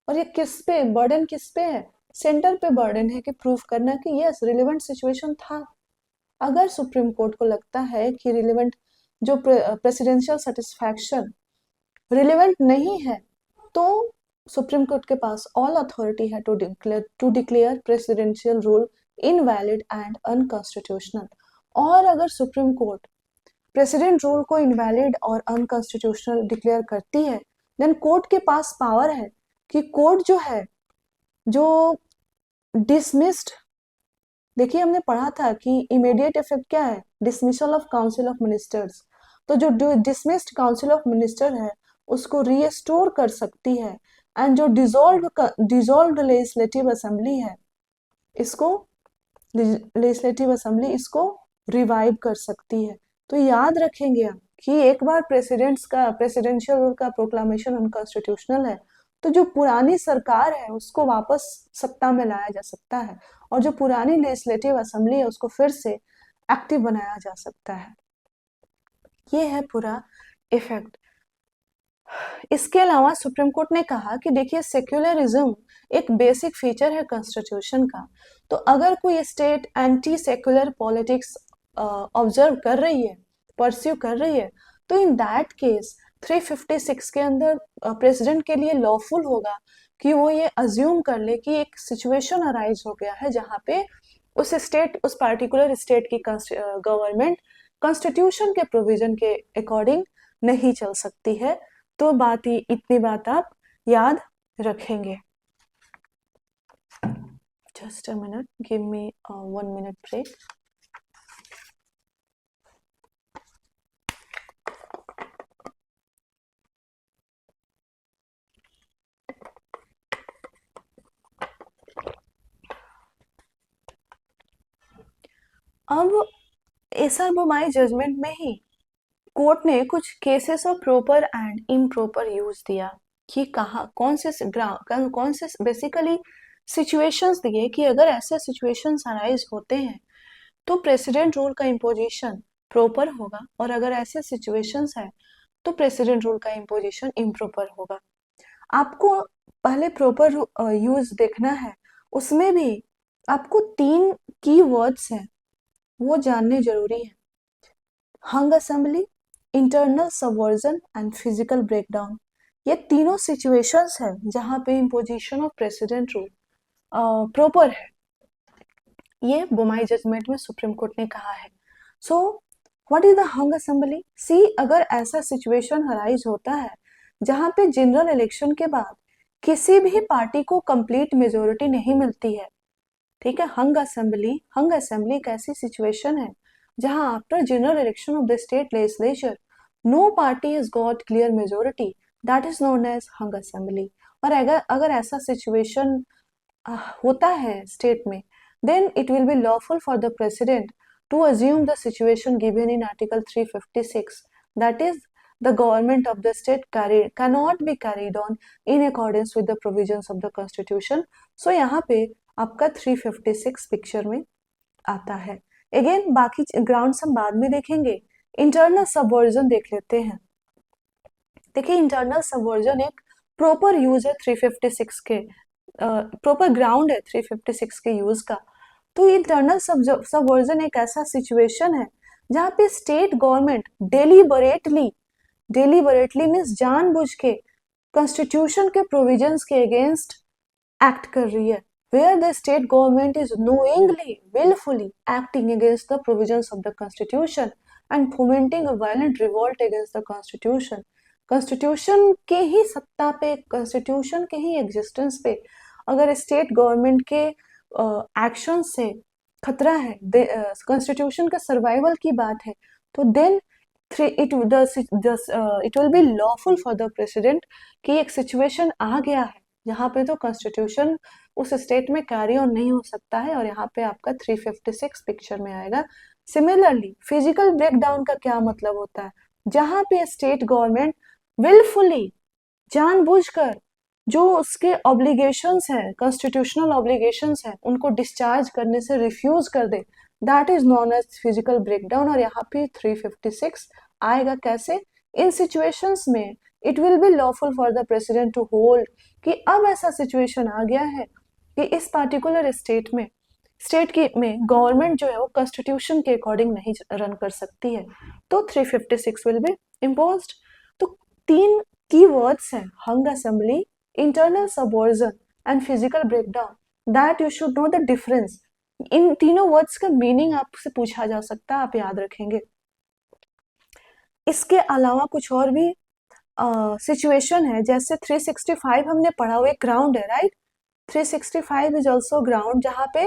और ये किस पे बर्डन, किस पे है, सेंटर पे बर्डन है कि प्रूफ करना कि यस रिलेवेंट सिचुएशन था। अगर सुप्रीम कोर्ट को लगता है कि रिलेवेंट जो प्रेसिडेंशियल सेटिस्फैक्शन रिलेवेंट नहीं है, तो सुप्रीम कोर्ट के पास ऑल अथॉरिटी है to declare presidential rule invalid and unconstitutional. और अगर सुप्रीम कोर्ट प्रेसिडेंट रूल को इनवैलिड और अनकॉन्स्टिट्यूशनल डिक्लेयर करती है, देन कोर्ट के पास पावर है कि कोर्ट जो है जो डिसमिस्ड, देखिए हमने पढ़ा था कि इमीडिएट इफेक्ट क्या है, dismissal of council of ministers. तो जो डिसमिस्ड काउंसिल ऑफ मिनिस्टर है उसको रीस्टोर कर सकती है, एंड जो डिसॉल्व्ड लेजिस्लेटिव असेंबली है इसको रिवाइव कर सकती है। तो याद रखेंगे आप कि एक बार प्रेसिडेंशियल रूल का प्रोक्लामेशन अनकॉन्स्टिट्यूशनल है, तो जो पुरानी सरकार है उसको वापस सत्ता में लाया जा सकता है, और जो पुरानी लेजिस्लेटिव असेंबली है उसको फिर से एक्टिव बनाया जा सकता है। ये है पूरा इफेक्ट। इसके अलावा सुप्रीम कोर्ट ने कहा कि देखिए, सेक्युलरिज्म एक बेसिक फीचर है कॉन्स्टिट्यूशन का, तो अगर कोई state anti secular politics observe कर रही है, परस्यू कर रही है, तो इन दैट केस 356 के अंदर प्रेसिडेंट के लिए लॉफुल होगा कि वो ये अज्यूम कर ले कि एक सिचुएशन अराइज हो गया है जहाँ पे उस पार्टिकुलर स्टेट की गवर्नमेंट कॉन्स्टिट्यूशन के प्रोविजन के अकॉर्डिंग नहीं चल सकती है। तो इतनी बात आप याद रखेंगे। Just a minute, give me 1 minute break. अब एसआर बोमाई जजमेंट में ही कोर्ट ने कुछ cases of proper and improper use दिया कि कहा कौन से बेसिकली सिचुएशंस दिए कि अगर ऐसे सिचुएशंस अराइज होते हैं तो प्रेसिडेंट रूल का इम्पोजिशन प्रॉपर होगा, और अगर ऐसे सिचुएशंस है तो प्रेसिडेंट रूल का इम्पोजिशन इम्प्रॉपर होगा। आपको पहले प्रॉपर यूज देखना है, उसमें भी आपको 3 की वर्ड्स हैं वो जानने जरूरी है। Hung assembly, internal subversion and physical breakdown, ये तीनों सिचुएशंस है जहां पे imposition of president rule proper है। ये बोमाई जजमेंट में सुप्रीम कोर्ट ने कहा है। So what is the hung assembly? See, अगर ऐसा सिचुएशन अराइज होता है जहां पे जनरल इलेक्शन के बाद किसी भी पार्टी को कंप्लीट मेजोरिटी नहीं मिलती है, ठीक है, हंग असेंबली एक ऐसी सिचुएशन है जहां after general election of the state legislature no party has got clear majority, that is known as hung assembly. और अगर ऐसा सिचुएशन होता है स्टेट में, then it will be lawful for the president to assume the situation given in article 356, that is the government of the state cannot be carried on in accordance with the provisions of the constitution। so यहाँ पे आपका 356 picture में आता है। Again बाकी ground हम बाद में देखेंगे। इंटरनल सबवर्जन देख लेते हैं। देखिए, इंटरनल सबवर्जन एक प्रॉपर यूज है 356 के, प्रॉपर ग्राउंड है 356 के यूज का। तो इंटरनल सबवर्जन एक ऐसा सिचुएशन है जहां पे स्टेट गवर्नमेंट डेलीबरेटली मीन्स जानबूझ के कॉन्स्टिट्यूशन के प्रोविजंस के अगेंस्ट एक्ट कर रही है, where the state government is knowingly, willfully acting against the provisions of the constitution and fomenting a violent revolt against the constitution। Constitution के ही सत्ता पे, कॉन्स्टिट्यूशन के ही एग्जिस्टेंस पे अगर स्टेट गवर्नमेंट के एक्शन से खतरा है, कॉन्स्टिट्यूशन का सर्वाइवल की बात है, तो then it will be lawful for the president कि एक सिचुएशन आ गया है जहाँ पे तो कॉन्स्टिट्यूशन उस स्टेट में कैरी ऑन नहीं हो सकता है, और यहाँ पे आपका 356 पिक्चर में आएगा। सिमिलरली फिजिकल ब्रेकडाउन का क्या मतलब होता है? जहाँ पे स्टेट गवर्नमेंट विलफुली, जानबूझकर जो उसके ऑब्लिगेशंस हैं, कॉन्स्टिट्यूशनल ऑब्लिगेशंस हैं, उनको डिस्चार्ज करने से रिफ्यूज कर दे, that is known as physical breakdown. और यहाँ पे 356 आएगा कैसे? इन सिचुएशंस में it will be lawful for the president to hold कि अब ऐसा सिचुएशन आ गया है कि इस पार्टिकुलर स्टेट में गवर्नमेंट जो है वो कॉन्स्टिट्यूशन के अकॉर्डिंग नहीं रन कर सकती है, तो 356 विल बी इम्पोज्ड। तो 3 की वर्ड्स हैं, hung assembly, internal subversion and physical breakdown, that you should know the difference. इन तीनों वर्ड्स का मीनिंग आपसे पूछा जा सकता है, आप याद रखेंगे। इसके अलावा कुछ और भी सिचुएशन है, जैसे 365 हमने पढ़ा हुआ एक ग्राउंड है, राइट। 365 इज ऑल्सो ग्राउंड जहाँ पे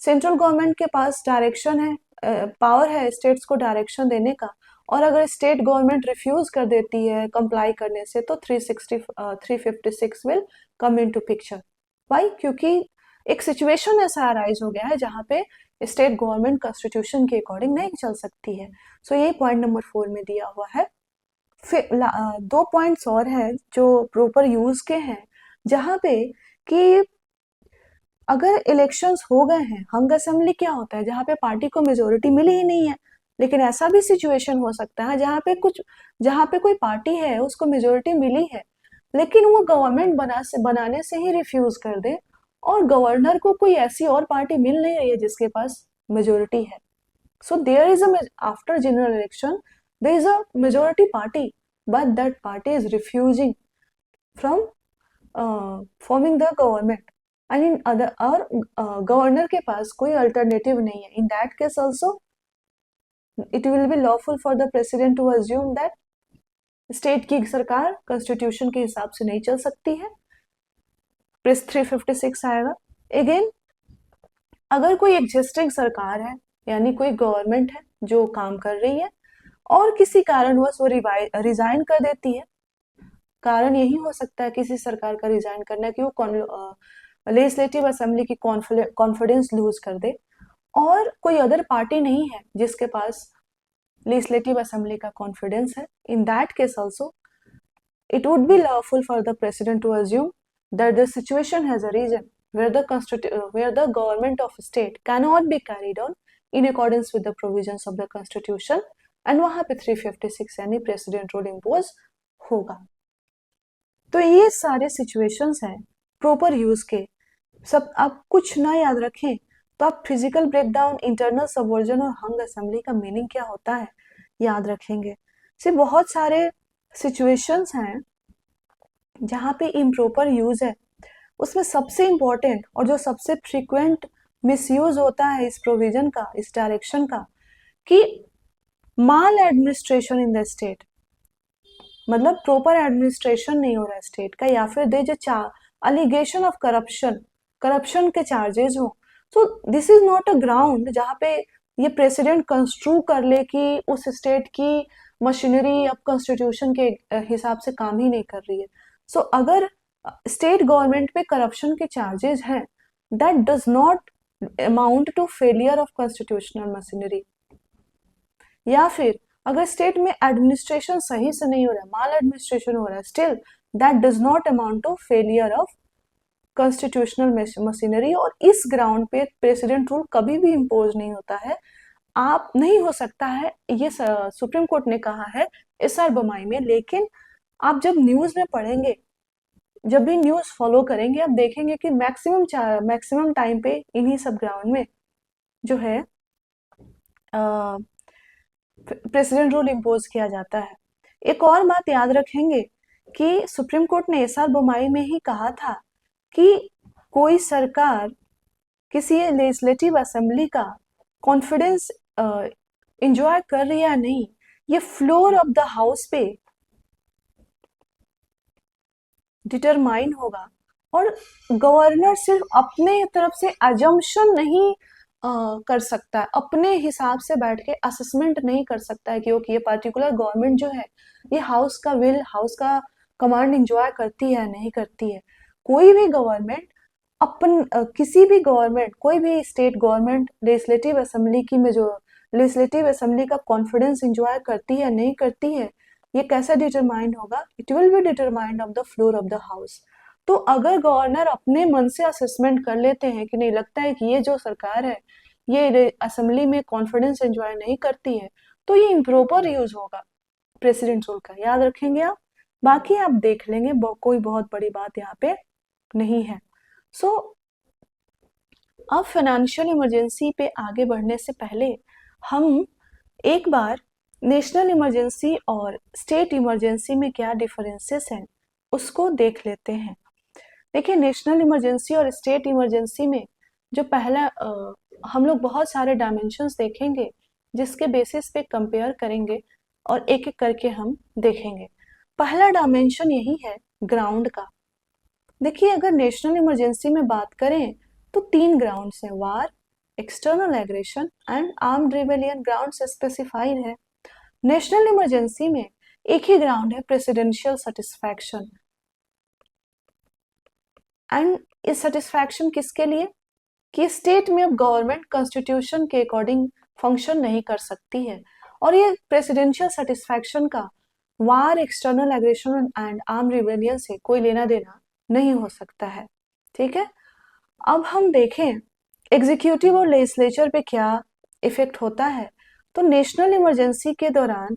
सेंट्रल गवर्नमेंट के पास डायरेक्शन है, पावर है स्टेट्स को डायरेक्शन देने का, और अगर स्टेट गवर्नमेंट रिफ्यूज कर देती है कंप्लाई करने से तो 356 will come into picture. Why? क्योंकि एक सिचुएशन ऐसा अराइज हो गया है जहाँ पे स्टेट गवर्नमेंट कॉन्स्टिट्यूशन के अकॉर्डिंग नहीं चल सकती है। सो यही पॉइंट नंबर 4 में दिया हुआ है। फिर 2 पॉइंट्स और हैं जो प्रॉपर यूज के हैं, जहाँ पे कि अगर इलेक्शंस हो गए हैं, हंग असेंबली क्या होता है, जहाँ पे पार्टी को मेजोरिटी मिली ही नहीं है। लेकिन ऐसा भी सिचुएशन हो सकता है जहाँ पे कोई पार्टी है उसको मेजोरिटी मिली है, लेकिन वो गवर्नमेंट बनाने से ही रिफ्यूज कर दे, और गवर्नर को कोई ऐसी और पार्टी मिल नहीं रही है जिसके पास मेजोरिटी है। So there is after general election, there is a majority party, but that party is refusing from forming the government. And in other और गवर्नर के पास कोई अल्टरनेटिव नहीं है. In that case also, it will be lawful for the president to assume that state की सरकार constitution के हिसाब से नहीं चल सकती है. प्रेस 356 आएगा. अगेन, अगर कोई एग्जिस्टिंग सरकार है, यानी कोई गवर्नमेंट है जो काम कर रही है, और किसी कारणवश वो रिजाइन कर देती है, कारण यही हो सकता है किसी सरकार का रिजाइन करना कि वो लेजिस्लेटिव असेंबली की कॉन्फिडेंस लूज कर दे, और कोई अदर पार्टी नहीं है जिसके पास लेजिस्लेटिव असेंबली का कॉन्फिडेंस है. In that case also it would be lawful for the president to assume that the situation has arisen where the government of state cannot be carried on in accordance with the provisions of the constitution, and वहां पे 356 यानी president rule impose होगा. तो ये सारे situations हैं proper use के. सब आप कुछ ना याद रखें तो आप फिजिकल ब्रेकडाउन, इंटरनल सबवर्जन और हंग असेंबली का मीनिंग क्या होता है याद रखेंगे. सिर्फ बहुत सारे सिचुएशंस हैं जहाँ पे इम्प्रॉपर यूज है. उसमें सबसे इम्पोर्टेंट और जो सबसे फ्रीक्वेंट मिसयूज होता है इस प्रोविजन का, इस डायरेक्शन का, कि माल एडमिनिस्ट्रेशन इन द स्टेट, मतलब प्रॉपर एडमिनिस्ट्रेशन नहीं हो रहा है स्टेट का, या फिर दे जो अलिगेशन ऑफ करप्शन के चार्जेस हो. तो this is not a ground जहाँ पे ये प्रेसिडेंट कंस्ट्रू कर ले कि उस स्टेट की मशीनरी अब कॉन्स्टिट्यूशन के हिसाब से काम ही नहीं कर रही है. सो अगर स्टेट गवर्नमेंट पे करप्शन के चार्जेस हैं, that does not amount to failure of constitutional machinery. या फिर अगर स्टेट में एडमिनिस्ट्रेशन सही से नहीं हो रहा है, माल एडमिनिस्ट्रेशन हो रहा है, still that does not amount to failure of constitutional machinery. और इस ग्राउंड पे प्रेसिडेंट रूल कभी भी इम्पोज नहीं होता है. आप नहीं हो सकता है, ये सुप्रीम कोर्ट ने कहा है SR बमाई में. लेकिन आप जब न्यूज में पढ़ेंगे, जब भी न्यूज फॉलो करेंगे, आप देखेंगे कि मैक्सिमम टाइम पे इन्हीं सब ग्राउंड में जो है प्रेसिडेंट रूल इम्पोज किया जाता है. एक और बात याद रखेंगे कि सुप्रीम कोर्ट ने SR बमाई में ही कहा था कि कोई सरकार किसी लेजिस्लेटिव असेंबली का कॉन्फिडेंस एंजॉय कर रही है या नहीं, ये फ्लोर ऑफ द हाउस पे डिटरमाइन होगा. और गवर्नर सिर्फ अपने तरफ से अजम्पशन नहीं कर सकता है, अपने हिसाब से बैठ के असेसमेंट नहीं कर सकता है क्योंकि ये पर्टिकुलर गवर्नमेंट जो है ये हाउस का विल, हाउस का कमांड एंजॉय करती है नहीं करती है. कोई भी गवर्नमेंट किसी भी गवर्नमेंट, कोई भी स्टेट गवर्नमेंट लेजिस्लेटिव असेंबली की में जो लेजिस्लेटिव असेंबली का कॉन्फिडेंस एंजॉय करती है नहीं करती है, ये कैसे डिटरमाइंड होगा? It will be determined of the floor of the house. तो अगर गवर्नर अपने मन से असेसमेंट कर लेते हैं कि नहीं, लगता है कि ये जो सरकार है ये असेंबली में कॉन्फिडेंस एंजॉय नहीं करती है, तो ये इम्प्रॉपर यूज होगा प्रेसिडेंट रूल का. याद रखेंगे आप. बाकी आप देख लेंगे, कोई बहुत बड़ी बात यहाँ पे नहीं है. सो अब फाइनेंशियल इमरजेंसी पे आगे बढ़ने से पहले हम एक बार नेशनल इमरजेंसी और स्टेट इमरजेंसी में क्या डिफरेंसेस हैं उसको देख लेते हैं. देखिए, नेशनल इमरजेंसी और स्टेट इमरजेंसी में जो पहला हम लोग बहुत सारे डायमेंशंस देखेंगे जिसके बेसिस पे कंपेयर करेंगे और एक एक करके हम देखेंगे. पहला डायमेंशन यही है ग्राउंड का. देखिए, अगर नेशनल इमरजेंसी में बात करें तो 3 ग्राउंड्स हैं: war, external aggression and armed rebellion grounds specified है. नेशनल इमरजेंसी में एक ही ग्राउंड है, प्रेसिडेंशियल सेटिस्फैक्शन. एंड इस सेटिस्फैक्शन किसके लिए? कि स्टेट में अब गवर्नमेंट कॉन्स्टिट्यूशन के अकॉर्डिंग फंक्शन नहीं कर सकती है. और ये प्रेसिडेंशियल सेटिस्फैक्शन का war, external aggression and arm rebellion से कोई लेना देना नहीं हो सकता है। ठीक है, अब हम देखें एग्जीक्यूटिव और लेजिस्लेचर पे क्या इफेक्ट होता है। तो नेशनल इमरजेंसी के दौरान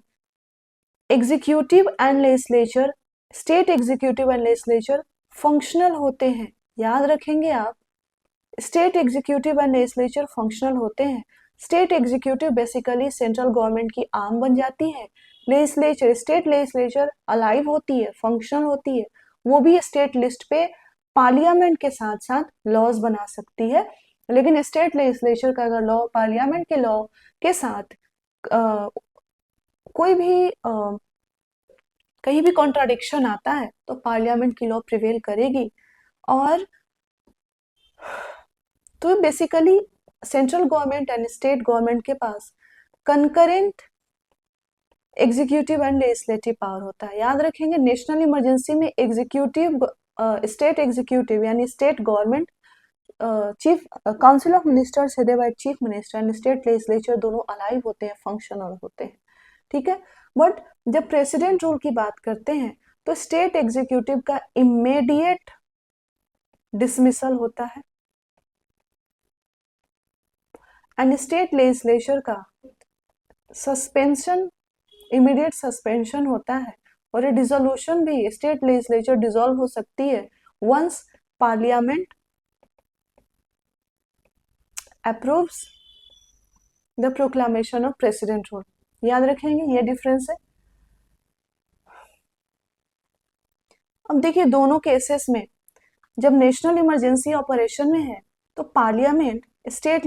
executive and legislature, state executive and legislature functional होते हैं। याद रखेंगे आप, state executive and legislature functional होते हैं। State executive basically central government की आर्म बन जाती है। लेजिस्लेचर, स्टेट लेजिस्लेचर अलाइव होती है, फंक्शनल होती है, वो भी स्टेट लिस्ट पे पार्लियामेंट के साथ साथ लॉज बना सकती है। लेकिन स्टेट लेजिस्लेचर का अगर लॉ पार्लियामेंट के लॉ के साथ कोई भी कहीं भी कॉन्ट्राडिक्शन आता है तो पार्लियामेंट की लॉ प्रिवेल करेगी। और तो basically central government and state government के पास concurrent executive and legislative power होता है। याद रखेंगे नेशनल इमरजेंसी में एग्जीक्यूटिव, स्टेट एग्जीक्यूटिव यानी state government, chief council of ministers headed by chief minister and state legislature दोनों अलाइव होते हैं, फंक्शनल होते हैं। ठीक है, बट जब प्रेसिडेंट रूल की बात करते हैं तो स्टेट एग्जीक्यूटिव का इमीडिएट डिसमिसल होता है एंड स्टेट लेजिस्लेचर का सस्पेंशन, इमीडिएट सस्पेंशन होता है। और ये डिसोल्यूशन भी स्टेट लेजिस्लेचर डिसॉल्व हो सकती है once parliament approves the proclamation of president rule. याद रखेंगे ये डिफरेंस है। अब देखिए दोनों केसेस में जब नेशनल इमरजेंसी ऑपरेशन में है तो पार्लियामेंट स्टेट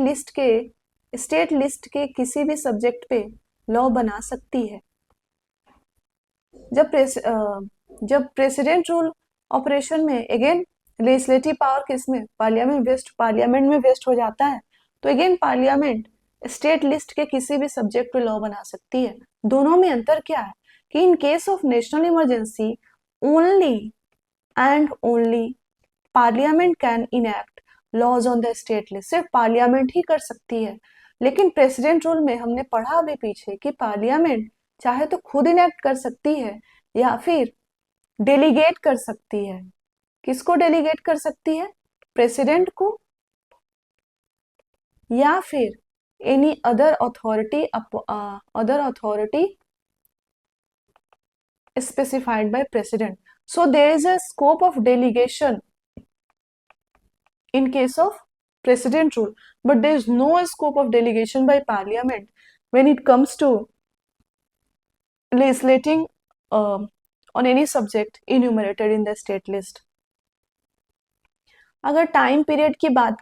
लिस्ट के किसी भी सब्जेक्ट पे लॉ बना सकती है। जब प्रेसिडेंट रूल ऑपरेशन में अगेन लेजिस्लेटिव पावर किसमें, पार्लियामेंट में वेस्ट हो जाता है। तो अगेन पार्लियामेंट स्टेट लिस्ट के किसी भी सब्जेक्ट पे लॉ बना सकती है। दोनों में अंतर क्या है कि in case of national emergency only and only parliament can enact laws on the state list, सिर्फ पार्लियामेंट ही कर सकती है। लेकिन प्रेसिडेंट रूल में हमने पढ़ा अभी पीछे कि पार्लियामेंट चाहे तो खुद इनैक्ट कर सकती है या फिर डेलीगेट कर सकती है। किसको डेलीगेट कर सकती है? प्रेसिडेंट को या फिर any other authority specified by president. So there is a scope of delegation in case of president rule, but there is no scope of delegation by parliament when it comes to legislating on any subject enumerated in the state list. अगर time period की बात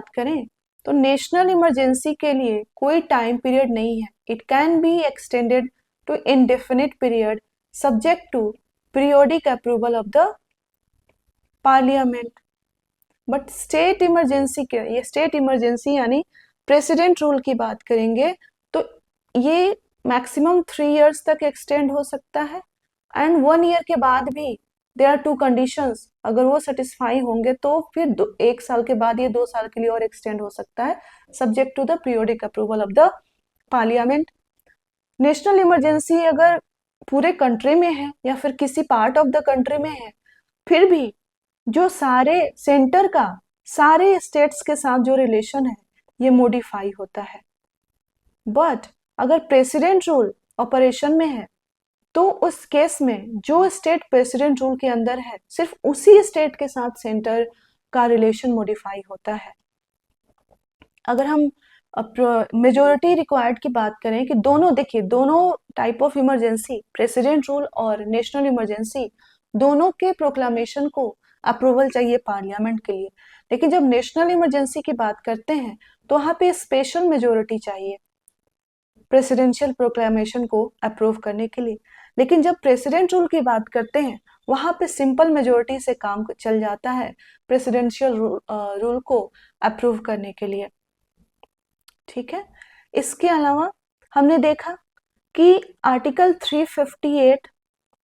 करें, तो national emergency के लिए कोई time period नहीं है। It can be extended to indefinite period subject to periodic approval of the parliament. But state emergency यानी प्रेसिडेंट रूल की बात करेंगे तो ये मैक्सिमम 3 इयर्स तक एक्सटेंड हो सकता है एंड 1 ईयर के बाद भी देयर आर 2 कंडीशंस, अगर वो सेटिस्फाई होंगे तो फिर 1 साल के बाद ये 2 साल के लिए और एक्सटेंड हो सकता है subject to the periodic approval of the parliament. National emergency अगर पूरे कंट्री में है या फिर किसी पार्ट ऑफ द कंट्री में है, फिर भी जो सारे सेंटर का सारे स्टेट्स के साथ जो रिलेशन है ये मॉडिफाई होता है। बट अगर प्रेसिडेंट रूल ऑपरेशन में है तो उस केस में जो स्टेट प्रेसिडेंट रूल के अंदर है सिर्फ उसी स्टेट के साथ सेंटर का रिलेशन मॉडिफाई होता है। अगर हम मेजोरिटी रिक्वायर्ड की बात करें कि दोनों type of emergency, president rule और नेशनल इमरजेंसी, दोनों के प्रोक्लामेशन को अप्रूवल चाहिए पार्लियामेंट के लिए। लेकिन जब नेशनल इमरजेंसी की बात करते हैं तो वहां पे स्पेशल मेजोरिटी चाहिए प्रेसिडेंशियल प्रोक्लामेशन को अप्रूव करने के लिए। लेकिन जब प्रेसिडेंट रूल की बात करते हैं वहां पे सिंपल मेजोरिटी से काम चल जाता है प्रेसिडेंशियल रूल को अप्रूव करने के लिए। ठीक है, इसके अलावा हमने देखा कि आर्टिकल 358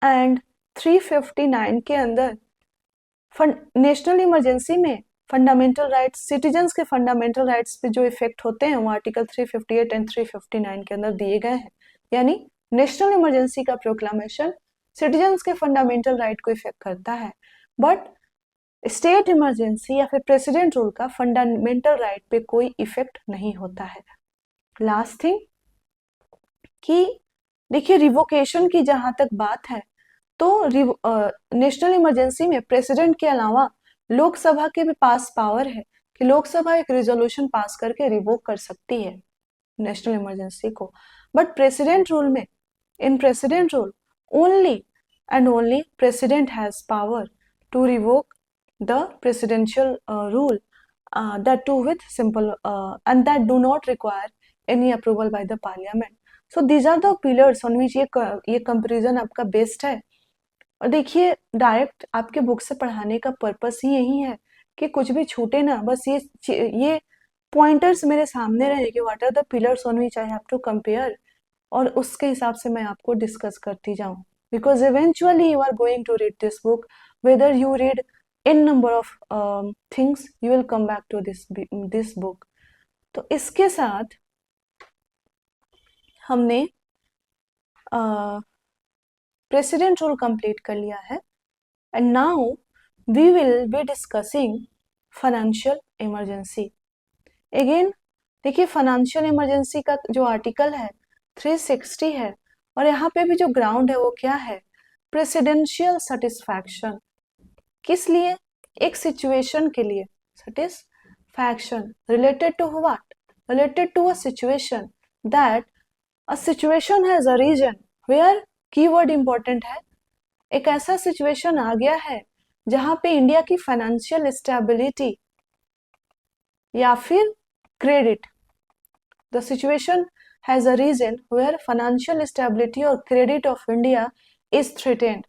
एंड 359 के अंदर नेशनल इमरजेंसी में फंडामेंटल राइट्स, सिटीजन्स के फंडामेंटल राइट्स पे जो इफेक्ट होते हैं वो आर्टिकल 358 एंड 359 के अंदर दिए गए हैं। यानी नेशनल इमरजेंसी का प्रोक्लामेशन सिटीजन्स के फंडामेंटल राइट को इफेक्ट करता है, बट स्टेट इमरजेंसी या फिर प्रेसिडेंट रूल का फंडामेंटल राइट पे कोई इफेक्ट नहीं होता है। लास्ट थिंग कि देखिए रिवोकेशन की जहां तक बात है तो नेशनल इमरजेंसी में प्रेसिडेंट के अलावा लोकसभा के भी पास पावर है कि लोकसभा एक रिजोल्यूशन पास करके रिवोक कर सकती है नेशनल इमरजेंसी को, बट प्रेसिडेंट रूल में, in president rule only and only president has power to revoke the presidential rule, that too with simple and that do not require any approval by the parliament. So these are the pillars on which ये comparison आपका based है। और देखिए direct आपके book से पढ़ाने का purpose ही यही है कि कुछ भी छूटे ना, बस ये पॉइंटर्स मेरे सामने रहे कि what are the pillars on which I have to compare, और उसके हिसाब से मैं आपको डिस्कस करती जाऊं, because eventually you are going to read this book, whether you read in number of things you will come back to this book. तो इसके साथ हमने प्रेसिडेंट रूल कंप्लीट कर लिया है, and now we will be discussing financial emergency. Again देखिए financial emergency का जो आर्टिकल है 360 है, और यहाँ पे भी जो ग्राउंड है वो क्या है, प्रेसिडेंशियल सेटिस्फैक्शन। किस लिए, एक सिचुएशन के लिए satisfaction related to what, related to a situation that a situation has a reason where, keyword important है, एक ऐसा सिचुएशन आ गया है जहां पे इंडिया की फाइनेंशियल स्टेबिलिटी या फिर credit, the situation has a reason where financial stability और credit of India is threatened.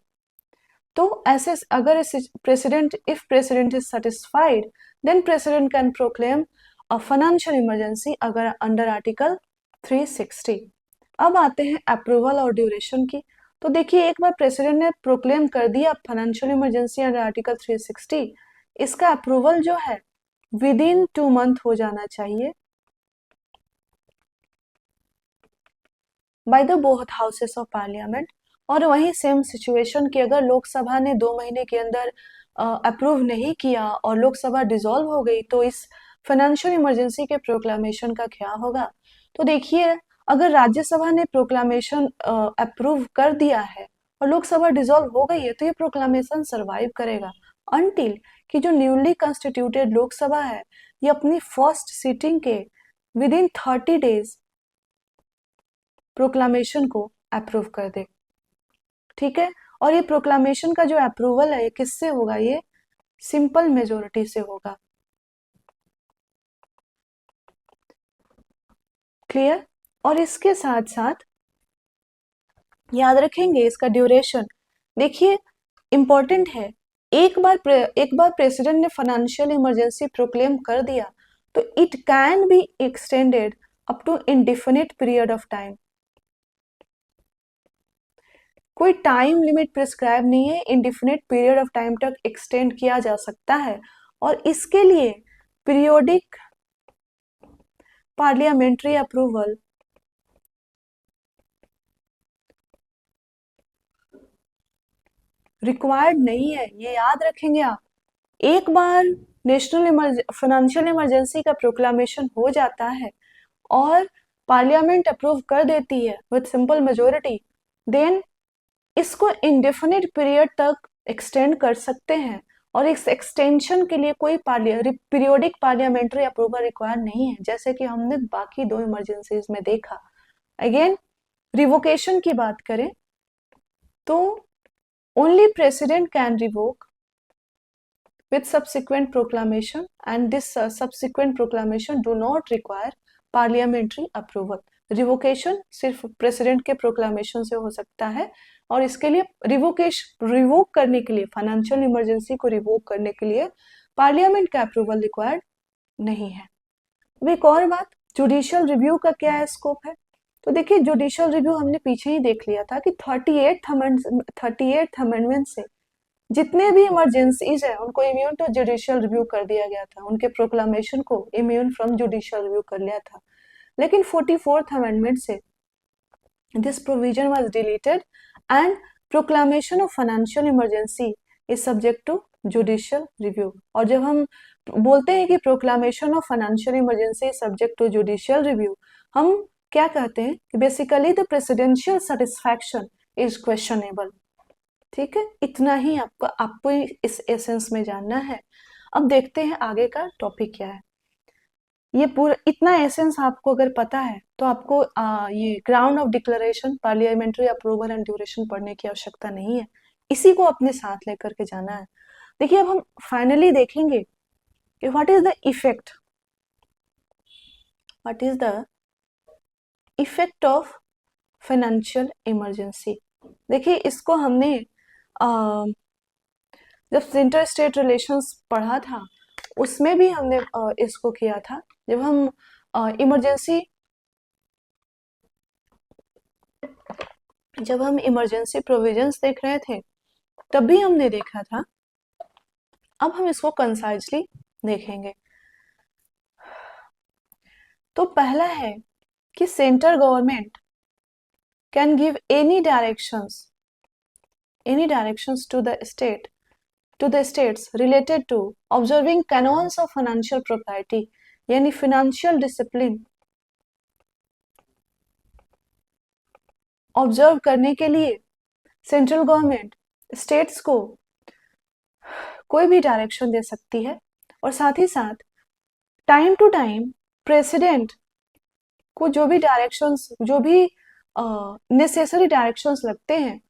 तो ऐसे अगर president, if president is satisfied then president can proclaim a financial emergency अगर अंडर आर्टिकल 360। अब आते हैं अप्रूवल और ड्यूरेशन की। तो देखिए एक बार प्रेसिडेंट ने प्रोक्लेम कर दिया फाइनेंशियल इमरजेंसी अंडर आर्टिकल 360, इसका अप्रूवल जो है विद इन 2 मंथ हो जाना चाहिए by the both houses of parliament. और वहीं सेम सिचुएशन की अगर लोकसभा ने 2 महीने के अंदर अप्रूव नहीं किया और लोकसभा डिसॉल्व हो गई तो इस फाइनेंशियल इमरजेंसी के प्रोक्लामेशन का क्या होगा। तो देखिए अगर राज्यसभा ने प्रोक्लामेशन अप्रूव कर दिया है और लोकसभा डिसॉल्व हो गई है तो ये प्रोक्लामेशन सरवाइव करेगा अनटिल कि जो न्यूली कंस्टिट्यूटेड लोकसभा है ये अपनी फर्स्ट सीटिंग के विद इन 30 डेज प्रोक्लामेशन को अप्रूव कर दे। ठीक है, और ये प्रोक्लामेशन का जो अप्रूवल है ये किससे होगा, ये सिंपल मेजोरिटी से होगा। क्लियर। और इसके साथ साथ याद रखेंगे इसका ड्यूरेशन, देखिए इंपॉर्टेंट है, एक बार प्रेसिडेंट ने फाइनेंशियल इमरजेंसी प्रोक्लेम कर दिया तो it can be extended up to indefinite period of time. कोई टाइम लिमिट प्रिस्क्राइब नहीं है, इंडेफिनिट पीरियड ऑफ टाइम तक एक्सटेंड किया जा सकता है। और इसके लिए पीरियोडिक पार्लियामेंट्री अप्रूवल रिक्वायर्ड नहीं है, ये याद रखेंगे आप। एक बार नेशनल फाइनेंशियल इमरजेंसी का प्रोक्लामेशन हो जाता है और पार्लियामेंट अप्रूव कर देती है विद सिंपल मेजोरिटी, देन इसको इंडेफिनिट पीरियड तक एक्सटेंड कर सकते हैं और इस एक्सटेंशन के लिए कोई पीरियोडिक पार्लियामेंट्री अप्रूवल रिक्वायर नहीं है, जैसे कि हमने बाकी 2 इमरजेंसीज में देखा। अगेन रिवोकेशन की बात करें तो only president can revoke with subsequent proclamation and this subsequent proclamation do not require parliamentary approval। Revocation सिर्फ प्रेसिडेंट के प्रोक्लामेशन से हो सकता है और इसके लिए रिवोक करने के लिए, फाइनेंशियल इमरजेंसी को रिवोक करने के लिए पार्लियामेंट का अप्रूवल रिक्वायर्ड नहीं है। अब एक और बात, जुडिशियल रिव्यू का क्या है स्कोप है। तो देखिए जुडिशियल रिव्यू हमने पीछे ही देख लिया था कि 38th अमेंडमेंट से जितने भी इमरजेंसीज है उनको इम्यून टू जुडिशियल रिव्यू कर दिया गया था, उनके प्रोक्लामेशन को इम्यून फ्रॉम जुडिशियल रिव्यू कर लिया था। लेकिन 44th अमेंडमेंट से this provision was deleted and proclamation of financial emergency is subject to judicial review. और जब हम बोलते हैं कि proclamation of financial emergency is subject to judicial review, हम क्या कहते हैं कि basically the presidential satisfaction is questionable. ठीक है, इतना ही आपको इस एसेंस में जानना है। अब देखते हैं आगे का टॉपिक क्या है। ये पूरा इतना एसेंस आपको अगर पता है तो आपको ये ground of declaration, parliamentary approval and duration पढ़ने की आवश्यकता नहीं है, इसी को अपने साथ लेकर के जाना है। देखिए, अब हम फाइनली देखेंगे कि what is the effect of financial emergency. देखिए, इसको हमने जब इंटर स्टेट रिलेशंस पढ़ा था उसमें भी हमने इसको किया था। जब हम इमरजेंसी प्रोविजंस देख रहे थे तब भी हमने देखा था। अब हम इसको कंसाइजली देखेंगे। तो पहला है कि central government can give any directions to the states related to observing canons of financial propriety, यानी financial discipline ऑब्जर्व करने के लिए सेंट्रल गवर्नमेंट स्टेट्स को कोई भी डायरेक्शन दे सकती है। और साथ ही साथ टाइम टू टाइम प्रेसिडेंट को जो भी नेसेसरी डायरेक्शंस लगते हैं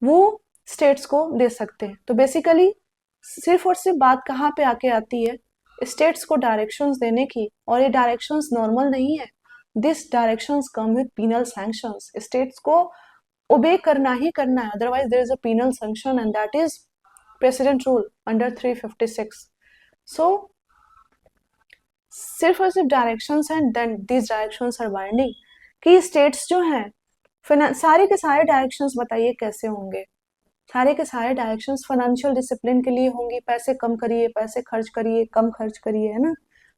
वो स्टेट्स को दे सकते हैं। तो बेसिकली सिर्फ और सिर्फ बात कहाँ पे आके आती है, स्टेट्स को डायरेक्शंस देने की। और ये डायरेक्शंस नॉर्मल नहीं है, this directions come with penal sanctions. States को ओबे करना ही करना है, otherwise there is a penal sanction and that is president rule under 356। So सिर्फ और सिर्फ directions and then this directions are binding. कि स्टेट्स जो हैं सारे के सारे डायरेक्शंस बताइए कैसे होंगे। सारे के सारे डायरेक्शंस फाइनेंशियल डिसिप्लिन के लिए होंगी। पैसे कम करिए, पैसे खर्च करिए, कम खर्च करिए, है ना,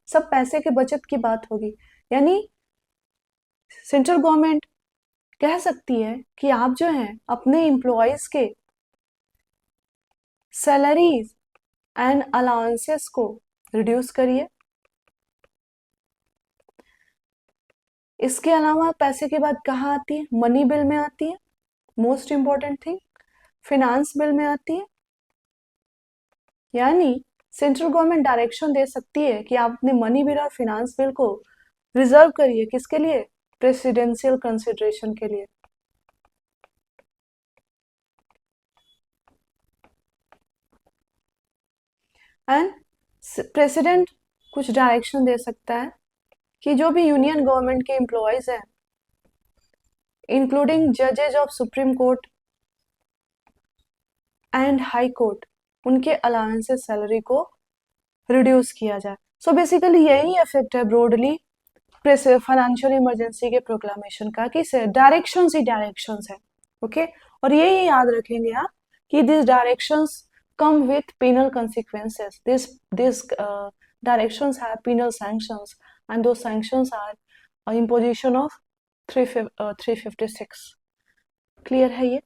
सब पैसे के बचत की बात होगी। यानी सेंट्रल गवर्नमेंट कह सकती है कि आप जो है अपने एम्प्लॉयज के सैलरीज एंड अलाउंसेस को रिड्यूस करिए। इसके अलावा पैसे के बाद कहाँ आती है, मनी बिल में आती है, most important thing finance bill में आती है। यानी सेंट्रल गवर्नमेंट डायरेक्शन दे सकती है कि आप अपने मनी बिल और फिनांस बिल को रिजर्व करिए, किसके लिए, प्रेसिडेंशियल कंसिडरेशन के लिए। एंड प्रेसिडेंट कुछ डायरेक्शन दे सकता है कि जो भी यूनियन गवर्नमेंट के एम्प्लॉयज हैं इंक्लूडिंग जजेज of supreme court and high court, उनके अलाउंसेस सैलरी को रिड्यूस किया जाए। सो बेसिकली यही इफेक्ट है ब्रॉडली फाइनेंशियल इमरजेंसी के प्रोक्लामेशन का, कि डायरेक्शंस ही डायरेक्शंस है। ओके, और ये याद रखेंगे आप कि this directions come with penal consequences. This directions have penal sanctions, and those sanctions are imposition of 356. Clear है ये?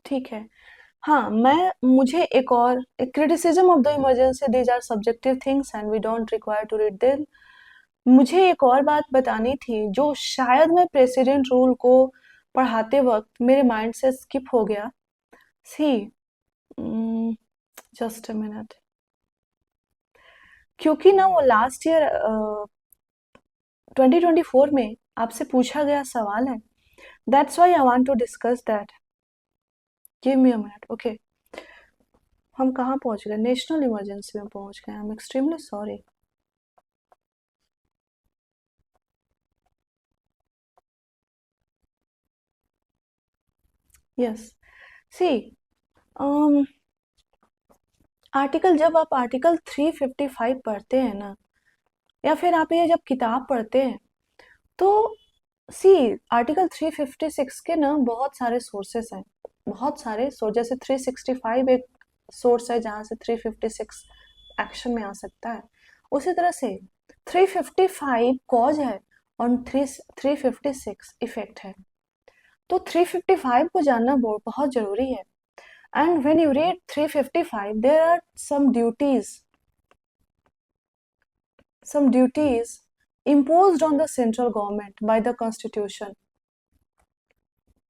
ठीक है। हाँ, मुझे एक और criticism of the emergency, these are subjective things and we don't require to read them. मुझे एक और बात बतानी थी जो शायद मैं प्रेसिडेंट रूल को पढ़ाते वक्त मेरे माइंड से स्किप हो गया। सी जस्ट अ मिनट, क्योंकि ना वो लास्ट ईयर 2024 में आपसे पूछा गया सवाल है, that's why I want to discuss that. Give me a minute. Okay, हम कहाँ पहुंच गए, नेशनल इमरजेंसी में पहुंच गए। I am extremely sorry. Yes, see जब आप आर्टिकल 355 पढ़ते हैं ना, या फिर आप ये जब किताब पढ़ते हैं, तो सी आर्टिकल 356 के ना बहुत सारे सोर्सेस हैं, बहुत सारे जैसे 365 एक सोर्स है जहां से 356 एक्शन में आ सकता है, उसी तरह से 355 कॉज है और 356 इफेक्ट है। तो 355 को जानना बहुत जरूरी है। And when you read 355 there are some duties imposed on the central government by the constitution,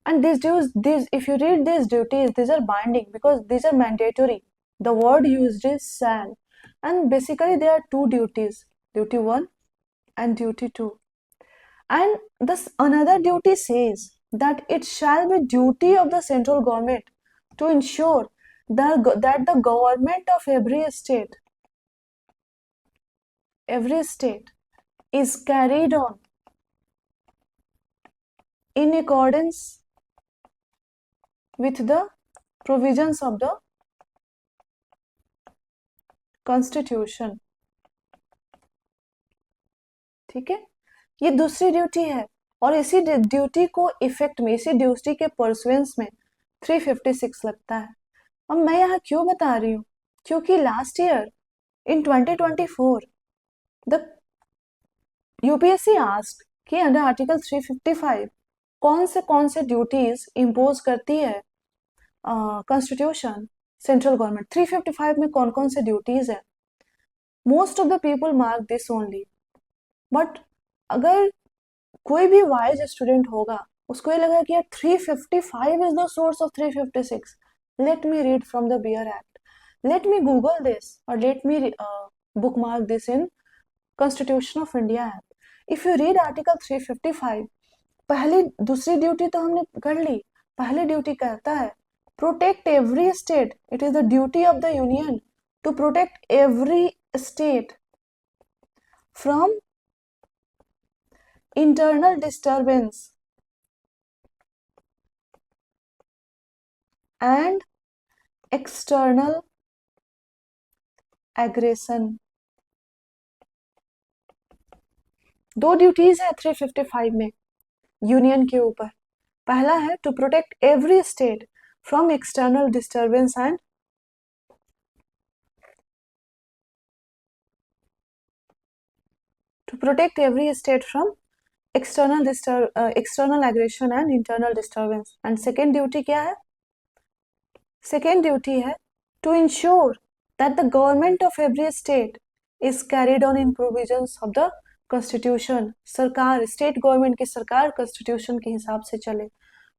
and if you read these duties, these are binding because these are mandatory. The word used is shall, and basically there are two duties, duty 1 and duty 2. And this another duty says that it shall be duty of the central government to ensure that the government of every state is carried on in accordance with the provisions of the constitution. ठीक है, ये दूसरी duty है और इसी duty को effect में, इसी ड्यूटी के परसुएंस में 356 लगता है। अब मैं यहाँ क्यों बता रही हूँ, क्योंकि last year in 2024 the UPSC asked कि अंडर आर्टिकल 355 कौन से ड्यूटीज इम्पोज करती है कॉन्स्टिट्यूशन सेंट्रल गवर्नमेंट। 355 में कौन से ड्यूटीज है। Most of the people mark this only, but अगर कोई भी वाइज स्टूडेंट होगा उसको ये लगा कि यार 355 is the source of 356, let me read from the bare act, let me Google this और let me bookmark this in constitution of India app. If you read article 355, पहली दूसरी duty तो हमने कर ली, पहली ड्यूटी कहता है protect every state, it is the duty of the union to protect every state from internal disturbance and external aggression। दो duties है 355 में यूनियन के ऊपर। पहला है to protect every state from external disturbance and to protect every state from external aggression and internal disturbance. And second duty क्या है, second duty है to ensure that the government of every state is carried on in provisions of the constitution. सरकार, state government की सरकार constitution के हिसाब से चले।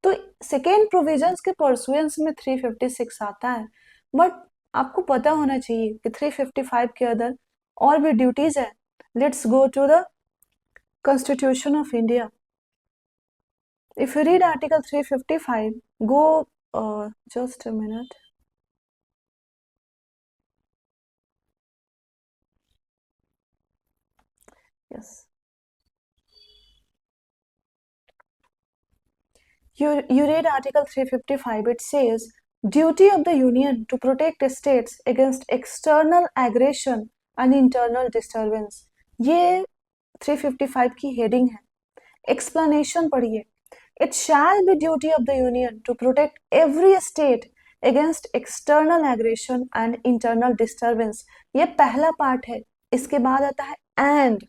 तो सेकेंड प्रोविजंस के परसुएंस में 356 आता है, बट आपको पता होना चाहिए कि 355 के अंदर और भी ड्यूटीज है। Let's go to the Constitution of India. If you read Article 355, go just a minute. Yes. You read Article 355, it says, duty of the Union to protect states against external aggression and internal disturbance. ये 355 की heading है। Explanation पढ़िए, it shall be duty of the union to protect every state against external aggression and internal disturbance. ये पहला part है। इसके बाद आता है एंड,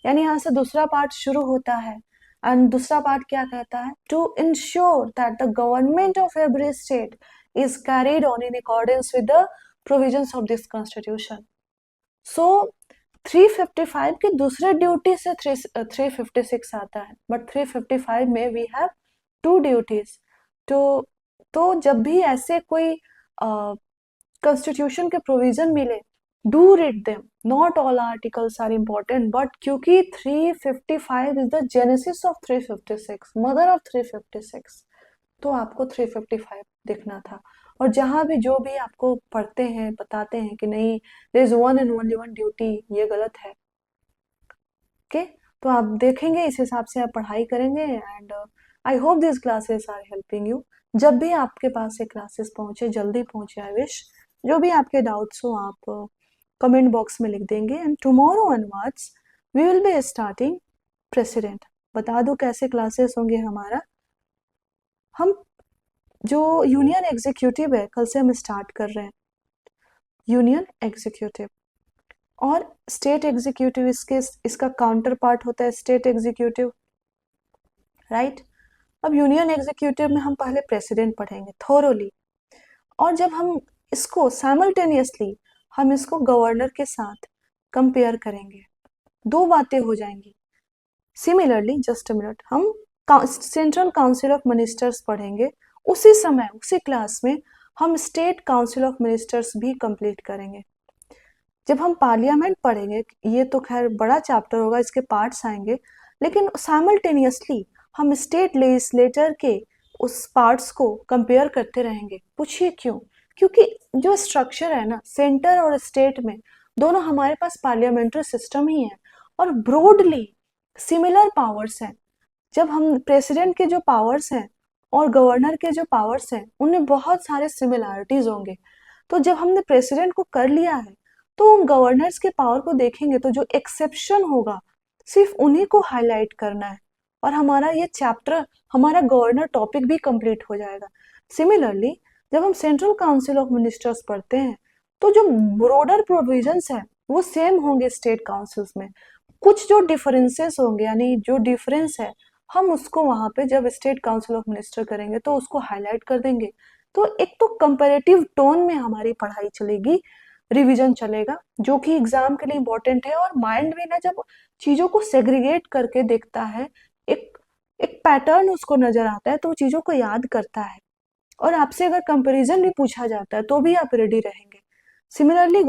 यानी यहाँ से दूसरा पार्ट शुरू होता है। एंड दूसरा पार्ट क्या कहता है, to ensure that the government of every state is carried on in accordance with the provisions of this constitution. So 355 की दूसरे ड्यूटी से 356 आता है, बट 355 में वी हैव टू ड्यूटीज। तो जब भी ऐसे कोई कॉन्स्टिट्यूशन के प्रोविजन मिले, do read them. Not all articles are important, but क्योंकि 355 is the genesis of 356, mother of 356, तो आपको 355 देखना था। और जहां भी जो भी आपको पढ़ते हैं बताते हैं कि नहीं there is one and only one duty, ये गलत है। ओके, तो आप देखेंगे, इस हिसाब से आप पढ़ाई करेंगे। And I hope this classes are helping you. जब भी आपके पास ये क्लासेस पहुंचे, जल्दी पहुंचे। आई विश जो भी आपके डाउट्स हो आप कमेंट बॉक्स में लिख देंगे। And tomorrow onwards we will be starting president. बता दूं कैसे क्लासेस होंगे हमारा। हम जो यूनियन एग्जीक्यूटिव है कल से हम स्टार्ट कर रहे हैं, यूनियन एग्जीक्यूटिव और स्टेट एग्जीक्यूटिव, इसका काउंटर पार्ट होता है स्टेट एग्जीक्यूटिव, राइट। अब यूनियन एग्जीक्यूटिव में हम पहले प्रेसिडेंट पढ़ेंगे थोरोली, और जब हम इसको साइमल्टेनियसली हम इसको गवर्नर के साथ कंपेयर करेंगे, दो बातें हो जाएंगी। सिमिलरली जस्ट अ मिनट, हम सेंट्रल काउंसिल ऑफ मिनिस्टर्स पढ़ेंगे, उसी समय उसी क्लास में हम स्टेट काउंसिल ऑफ मिनिस्टर्स भी कंप्लीट करेंगे। जब हम पार्लियामेंट पढ़ेंगे, ये तो खैर बड़ा चैप्टर होगा, इसके पार्ट्स आएंगे, लेकिन साइमल्टेनियसली हम स्टेट लेजिस्लेटर के उस पार्ट्स को कंपेयर करते रहेंगे। पूछिए क्यों? क्योंकि जो स्ट्रक्चर है ना सेंटर और स्टेट में, दोनों हमारे पास पार्लियामेंट्री सिस्टम ही है और ब्रॉडली सिमिलर पावर्स हैं। जब हम प्रेसिडेंट के जो पावर्स हैं और गवर्नर के जो पावर्स हैं उनमें बहुत सारे सिमिलैरिटीज होंगे। तो जब हमने प्रेसिडेंट को कर लिया है तो उन गवर्नर्स के पावर को देखेंगे तो जो एक्सेप्शन होगा सिर्फ उन्हीं को हाईलाइट करना है, और हमारा ये चैप्टर, हमारा गवर्नर टॉपिक भी कंप्लीट हो जाएगा। सिमिलरली जब हम सेंट्रल काउंसिल ऑफ मिनिस्टर्स पढ़ते हैं तो जो ब्रॉडर प्रोविजंस हैं वो सेम होंगे स्टेट काउंसिल्स में, कुछ जो डिफरेंसेस होंगे यानी जो डिफरेंस है हम उसको वहां पे जब स्टेट काउंसिल ऑफ मिनिस्टर करेंगे तो उसको हाईलाइट कर देंगे। तो एक तो कंपैरेटिव टोन में हमारी पढ़ाई चलेगी, रिवीजन चलेगा, जो कि एग्जाम के लिए इंपॉर्टेंट है। और माइंड में ना जब चीजों को सेग्रीगेट करके देखता है, एक एक पैटर्न उसको नजर आता है तो वो चीजों को याद करता है, और आपसे अगर कंपैरिजन भी पूछा जाता है तो भी आप रेडी रहेंगे। Similarly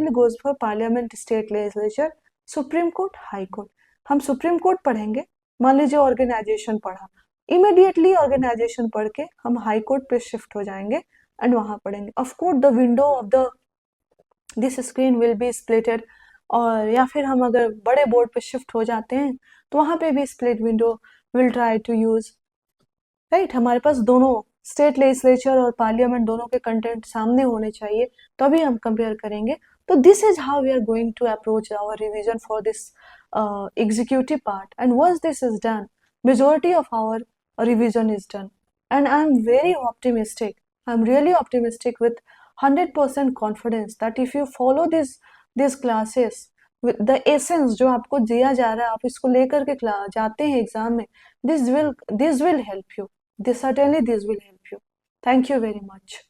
goes for parliament, state legislature, supreme court, high court. हम सुप्रीम कोर्ट पढ़ेंगे, मान लीजिए ऑर्गेनाइजेशन पढ़ा, इमीडिएटली ऑर्गेनाइजेशन पढ़ के हम हाई कोर्ट पे शिफ्ट हो जाएंगे एंड वहां पढ़ेंगे। Of course the window of the this screen will be splitted, और या फिर हम अगर बड़े बोर्ड पे शिफ्ट हो जाते हैं तो वहां पे भी split window will try to use, right. हमारे पास दोनों स्टेट लेजिस्लेचर और पार्लियामेंट दोनों के कंटेंट सामने होने चाहिए, तभी हम कंपेयर करेंगे। तो this is how we are going to approach our revision for this executive part, and once this is done majority of our revision is done, and I am very optimistic, I am really optimistic with 100% confidence that if you follow these classes with the essence जो आपको दिया जा रहा है, आप इसको लेकर के जाते हैं एग्जाम में, this will help you, this certainly this will help you. Thank you very much.